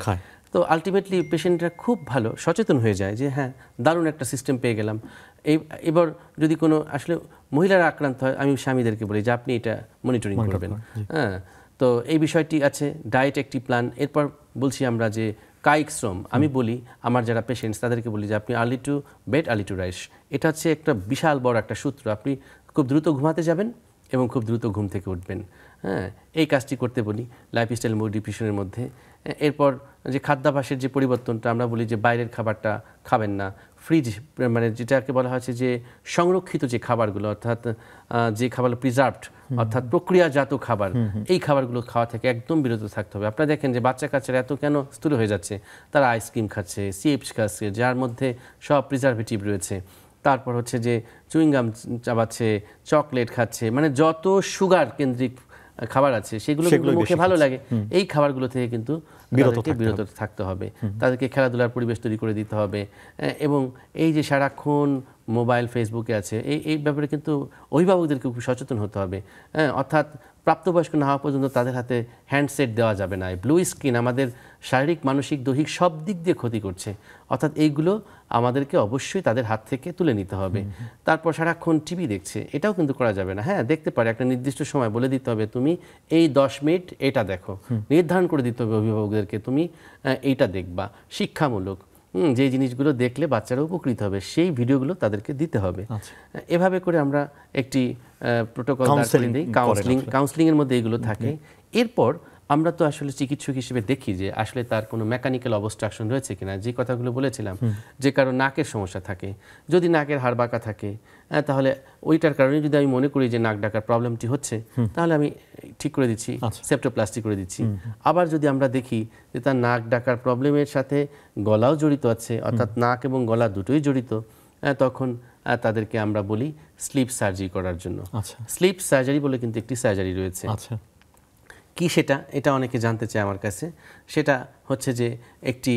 তো আলটিমেটলি পেশেন্টরা খুব ভালো সচেতন হয়ে যায় যে হ্যাঁ, দারুণ একটা সিস্টেম পেয়ে গেলাম। এবার যদি কোনো আসলে মহিলারা আক্রান্ত হয়, আমি স্বামীদেরকে বলি যে আপনি এটা মনিটরিং করবেন। হ্যাঁ, তো এই বিষয়টি আছে, ডায়েট একটি প্ল্যান। এরপর বলছি আমরা যে কায়িক শ্রম, আমি বলি আমার যারা পেশেন্টস তাদেরকে বলি যে আপনি early to bed early to rise, এটা হচ্ছে একটা বিশাল বড় একটা সূত্র। আপনি খুব দ্রুত ঘুমাতে যাবেন এবং খুব দ্রুত ঘুম থেকে উঠবেন। হ্যাঁ, এই কাজটি করতে বলি লাইফস্টাইল মডিফিকেশনের মধ্যে। এরপর যে খাদ্যাভ্যাসের যে পরিবর্তনটা, আমরা বলি যে বাইরের খাবারটা খাবেন না, ফ্রিজ মানে যেটাকে বলা হচ্ছে যে সংরক্ষিত যে খাবারগুলো, অর্থাৎ যে খাবারগুলো প্রিজার্ভড, অর্থাৎ প্রক্রিয়াজাত খাবার, এই খাবারগুলো খাওয়া থেকে একদম বিরত থাকতে হবে। আপনারা দেখেন যে বাচ্চা কাচ্চারা এত কেন স্থূল হয়ে যাচ্ছে, তারা আইসক্রিম খাচ্ছে, চিপস খাচ্ছে, যার মধ্যে সব প্রিজারভেটিভ রয়েছে। তারপর হচ্ছে যে চুইংগাম চাবাচ্ছে, চকলেট খাচ্ছে, মানে যত সুগার কেন্দ্রিক খাবার আছে সেগুলো মুখে ভালো লাগে, এই খাবারগুলো থেকে কিন্তু বিরত থাকতে হবে। তাদেরকে খেলাধুলার পরিবেশ তৈরি করে দিতে হবে। এবং এই যে সারাক্ষণ মোবাইল ফেসবুকে আছে, এই ব্যাপারে কিন্তু অভিভাবকদেরকে খুব সচেতন হতে হবে। অর্থাৎ প্রাপ্তবয়স্ক না হওয়া পর্যন্ত তাদের হাতে হ্যান্ডসেট দেওয়া যাবে না। ব্লু স্ক্রিন আমাদের শারীরিক, মানসিক, দৈহিক সব দিক দিয়ে ক্ষতি করছে, অর্থাৎ এইগুলো আমাদেরকে অবশ্যই তাদের হাত থেকে তুলে নিতে হবে। তারপর সারাক্ষণ টিভি দেখছে, এটাও কিন্তু করা যাবে না। হ্যাঁ, দেখতে পারে, একটা নির্দিষ্ট সময় বলে দিতে হবে তুমি এই 10 মিনিট এটা দেখো, নির্ধারণ করে দিতে হবে অভিভাবকদেরকে তুমি এইটা দেখবা, শিক্ষামূলক। যে জিনিসগুলো দেখলে বাচ্চারা উপকৃত হবে সেই ভিডিওগুলো তাদেরকে দিতে হবে। আচ্ছা। এভাবে করে আমরা একটি প্রোটোকল দাঁড় করিয়ে দিই। কাউন্সেলিং এর মধ্যে এগুলো থাকে। এরপর আমরা তো আসলে চিকিৎসক হিসেবে দেখি যে আসলে তার কোনো মেকানিক্যাল অবস্ট্রাকশন রয়েছে কিনা, যে কথাগুলো বলেছিলাম, যে কারো নাকের সমস্যা থাকে, যদি নাকের হাড় বাঁকা থাকে তাহলে ওইটার কারণে যদি আমি মনে করি যে নাক ডাকার প্রবলেমটি হচ্ছে, তাহলে আমি ঠিক করে দিচ্ছি, সেপ্টোপ্লাস্টি করে দিচ্ছি। আবার যদি আমরা দেখি যে তার নাক ডাকার প্রবলেমের সাথে গলাও জড়িত আছে, অর্থাৎ নাক এবং গলা দুটোই জড়িত, তখন তাদেরকে আমরা বলি স্লিপ সার্জারি করার জন্য। স্লিপ সার্জারি বলে কিন্তু একটি সার্জারি রয়েছে। কি সেটা, এটা অনেকে জানতে চায় আমার কাছে। সেটা হচ্ছে যে একটি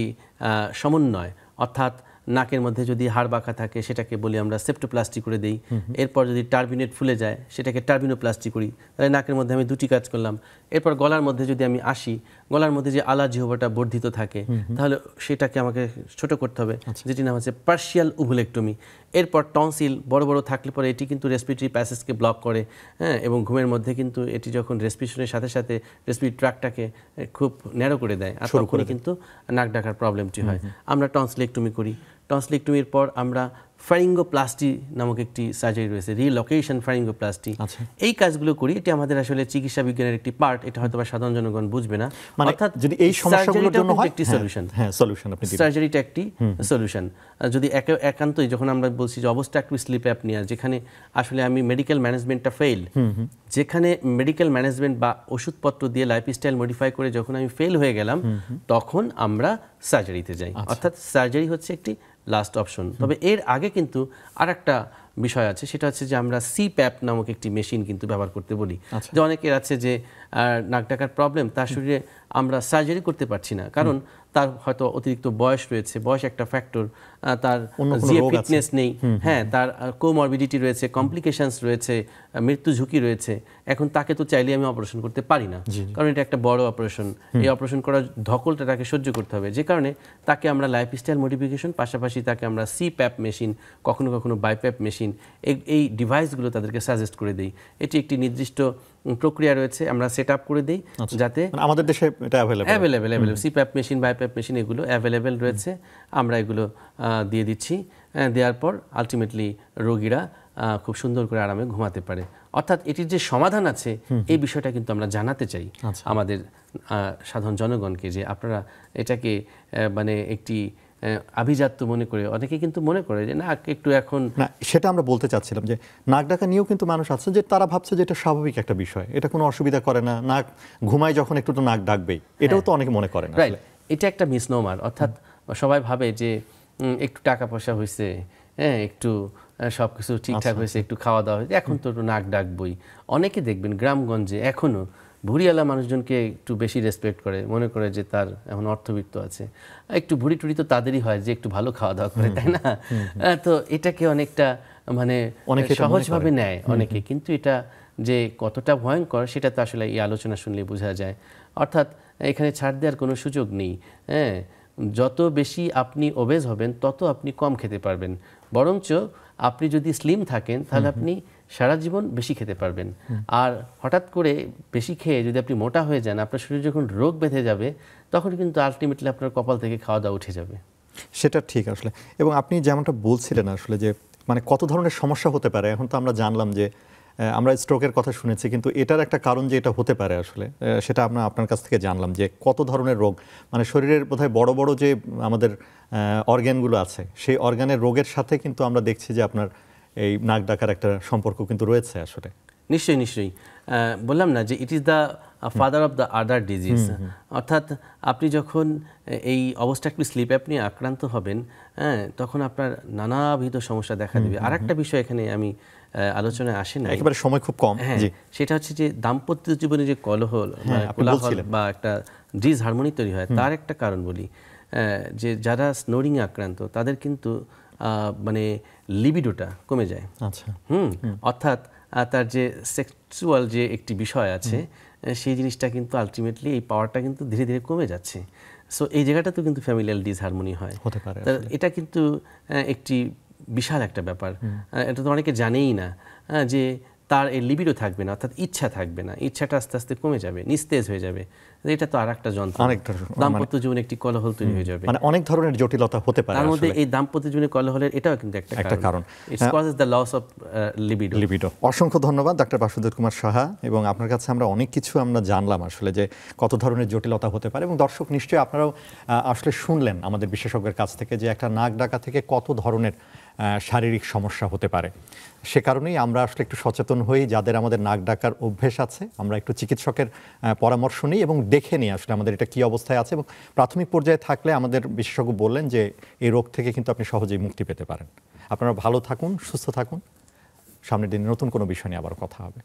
সমন্বয়, অর্থাৎ নাকের মধ্যে যদি হাড় বাঁকা থাকে সেটাকে বলি আমরা সেপ্টোপ্লাস্টি করে দেই। এরপর যদি টার্বিনেট ফুলে যায় সেটাকে টার্বিনোপ্লাস্টি করি, তাহলে নাকের মধ্যে আমি দুটি কাজ করলাম। এরপর গলার মধ্যে যদি আমি আসি, গলার মধ্যে যে আলা জিহ্বাটা বর্ধিত থাকে তাহলে সেটাকে আমাকে ছোট করতে হবে, যেটি নাম হচ্ছে পার্শিয়াল উভুলেক্টমি। এরপর টনসিল বড় বড় থাকলে পরে এটি কিন্তু রেসপিরেটরি প্যাসেজকে ব্লক করে, হ্যাঁ, এবং ঘুমের মধ্যে কিন্তু এটি যখন রেসপিরেশনের সাথে সাথে রেসপিরেটরি ট্র্যাক্টটাকে খুব ন্যারো করে দেয়, আর তখনই কিন্তু নাক ডাকার প্রবলেমটি হয়। আমরা টনসিলেক্টমি করি। টনসিলেক্টমির পর আমরা ফ্যারিঙ্গোপ্লাস্টি নামক একটি সার্জারি রয়েছে, রিলোকেশন ফ্যারিঙ্গোপ্লাস্টি। এই কাজগুলো করি। এটি আমাদের আসলে চিকিৎসা বিজ্ঞানের একটি পার্ট, এটা হয়তো সাধারণ জনগণ বুঝবে না। অর্থাৎ যদি এই সমস্যাগুলোর জন্য হয় একটি সলিউশন, আপনি দিবেন। সার্জারিটা একটি সলিউশন। যদি একান্তই যখন আমরা বলছি যে অবস্ট্রাকটিভ স্লিপ অ্যাপনিয়া, যেখানে আসলে আমি মেডিকেল ম্যানেজমেন্টটা ফেল, যেখানে মেডিকেল ম্যানেজমেন্ট বা ওষুধপত্র দিয়ে লাইফস্টাইল মডিফাই করে যখন আমি ফেল হয়ে গেলাম, তখন আমরা সার্জারিতে যাই। অর্থাৎ সার্জারি হচ্ছে একটি লাস্ট অপশন। তবে এর আগে কিন্তু আরেকটা বিষয় আছে, সেটা হচ্ছে যে আমরা সিপ্যাপ নামক একটি মেশিন কিন্তু ব্যবহার করতে বলি। যে অনেকের আছে যে নাক ডাকার প্রবলেম, তার শরীরে আমরা সার্জারি করতে পারছি না, কারণ তার হয়তো অতিরিক্ত বয়স রয়েছে, বয়স একটা ফ্যাক্টর, তার জিএ ফিটনেস নেই, হ্যাঁ, তার কোমরবিডিটি রয়েছে, কমপ্লিকেশনস রয়েছে, মৃত্যু ঝুঁকি রয়েছে। এখন তাকে তো চাইলে আমি অপারেশন করতে পারি না, কারণ এটা একটা বড় অপারেশন। এই অপারেশন করার ধকলটা তাকে সহ্য করতে হবে, যে কারণে তাকে আমরা লাইফস্টাইল মডিফিকেশন, পাশাপাশি তাকে আমরা সিপ্যাপ মেশিন, কখনো কখনো বাইপ্যাপ মেশিন, এই ডিভাইসগুলো তাদেরকে সাজেস্ট করে দিই। এটি একটি নির্দিষ্ট প্রক্রিয়া রয়েছে, আমরা সেট আপ করে দিই, যাতে আমাদের দেশে এটা available CPAP machine, BiPAP machine এগুলো অ্যাভেলেবেল রয়েছে। আমরা এগুলো দিয়ে দিচ্ছি। দেওয়ার পর আলটিমেটলি রোগীরা খুব সুন্দর করে আরামে ঘুমাতে পারে। অর্থাৎ এটির যে সমাধান আছে, এই বিষয়টা কিন্তু আমরা জানাতে চাই আমাদের সাধারণ জনগণকে, যে আপনারা এটাকে মানে একটি আভিজাত্য মনে করে, অনেকে কিন্তু মনে করে যে নাক একটু এখন না, সেটা আমরা বলতে চাচ্ছিলাম যে নাক ডাকা নিয়েও কিন্তু মানুষ আছে যে তারা ভাবছে যে এটা স্বাভাবিক একটা বিষয়, এটা কোনো অসুবিধা করে না, নাক ঘুমায় যখন একটু তো নাক ডাকবেই, এটাও তো অনেকে মনে করে না। রাইট, এটা একটা মিসনোমার। অর্থাৎ সবাই ভাবে যে একটু টাকা পয়সা হয়েছে, হ্যাঁ, একটু সব কিছু ঠিকঠাক হয়েছে, একটু খাওয়া দাওয়া হয়েছে, এখন তো নাক ডাকবই। অনেকে দেখবেন গ্রামগঞ্জে এখনও ভুঁড়িওয়ালা মানুষজনকে একটু বেশি রেসপেক্ট করে, মনে করে যে তার এখন অর্থবিত্ত আছে। একটু ভুঁড়ি টুড়ি তো তাদেরই হয় যে একটু ভালো খাওয়া দাওয়া করে, তাই না? তো এটাকে অনেকটা মানে সহজভাবে নেয় অনেকে, কিন্তু এটা যে কতটা ভয়ঙ্কর সেটা তো আসলে এই আলোচনা শুনলে বোঝা যায়। অর্থাৎ এখানে ছাড় দেওয়ার কোনো সুযোগ নেই। হ্যাঁ, যত বেশি আপনি ওবেজ হবেন তত আপনি কম খেতে পারবেন, বরঞ্চ আপনি যদি স্লিম থাকেন তাহলে আপনি সারা জীবন বেশি খেতে পারবেন। আর হঠাৎ করে বেশি খেয়ে যদি আপনি মোটা হয়ে যান, আপনার শরীরে যখন রোগ বেঁধে যাবে, তখন কিন্তু আলটিমেটলি আপনার কপাল থেকে খাওয়া দাওয়া উঠে যাবে। সেটা ঠিক আসলে। এবং আপনি যেমনটা বলছিলেন আসলে যে মানে কত ধরনের সমস্যা হতে পারে, এখন তো আমরা জানলাম যে আমরা স্ট্রোকের কথা শুনেছি, কিন্তু এটার একটা কারণ যে এটা হতে পারে আসলে, সেটা আমরা আপনার কাছ থেকে জানলাম যে কত ধরনের রোগ, মানে শরীরের বোধহয় বড় বড় যে আমাদের অর্গ্যানগুলো আছে, সেই অর্গ্যানের রোগের সাথে কিন্তু আমরা দেখছি যে আপনার এই নাক ডাকার একটা সম্পর্ক কিন্তু রয়েছে আসলে। নিশ্চয়ই নিশ্চয়ই, বললাম না যে it is the father of the other disease. অর্থাৎ আপনি যখন এই অবস্ট্রাকটিভ স্লিপ অ্যাপনিয়া আক্রান্ত হবেন, হ্যাঁ, তখন আপনার নানাবিধ সমস্যা দেখা দেবে। আর একটা বিষয় এখানে আমি আলোচনায় আসে না, একেবারে সময় খুব কম, সেটা হচ্ছে যে দাম্পত্য জীবনে যে কোলাহল বা একটা ডিসহারমোনি তৈরি হয়, তার একটা কারণ বলি, যে যারা স্নোরিং আক্রান্ত তাদের কিন্তু মানে লিবিডোটা কমে যায়। অর্থাৎ তার যে সেক্সুয়াল যে একটি বিষয় আছে, সেই জিনিসটা কিন্তু আলটিমেটলি এই পাওয়ারটা কিন্তু ধীরে ধীরে কমে যাচ্ছে। সো এই জায়গাটা তো কিন্তু ফ্যামিলিয়াল ডিসহারমোনি হয়, হতে পারে। এটা কিন্তু একটি বিশাল একটা ব্যাপার। এটা তো অনেকে জানেই না যে তার এই লিবিডো থাকবে না, অর্থাৎ ইচ্ছা থাকবে না, ইচ্ছাটা আস্তে আস্তে কমে যাবে, নিস্তেজ হয়ে যাবে। এটা তো আর একটা যন্ত্রণা, অনেকটা দাম্পত্য জীবনে একটি কলহল তৈরি হয়ে যাবে। মানে অনেক ধরনের জটিলতা হতে পারে তার মধ্যে আসলে। এই দাম্পত্য জীবনে কলহলের এটাও কিন্তু একটা কারণ। It's causes the loss of libido. অসংখ্য ধন্যবাদ ডাক্তার বাসুদেব কুমার সাহা, এবং আপনার কাছে আমরা অনেক কিছু আমরা জানলাম আসলে যে কত ধরনের জটিলতা হতে পারে, এবং দর্শক নিশ্চয়ই আপনারাও আসলে শুনলেন আমাদের বিশেষজ্ঞের কাছ থেকে যে একটা নাক ডাকা থেকে কত ধরনের শারীরিক সমস্যা হতে পারে। সে কারণেই আমরা আসলে একটু সচেতন হই, যাদের আমাদের নাক ডাকার অভ্যেস আছে আমরা একটু চিকিৎসকের পরামর্শ নিই এবং দেখে নিই আসলে আমাদের এটা কী অবস্থায় আছে, এবং প্রাথমিক পর্যায়ে থাকলে আমাদের বিশেষজ্ঞ বললেন যে এই রোগ থেকে কিন্তু আপনি সহজেই মুক্তি পেতে পারেন। আপনারা ভালো থাকুন, সুস্থ থাকুন। সামনের দিনে নতুন কোনো বিষয় নিয়ে আবার কথা হবে।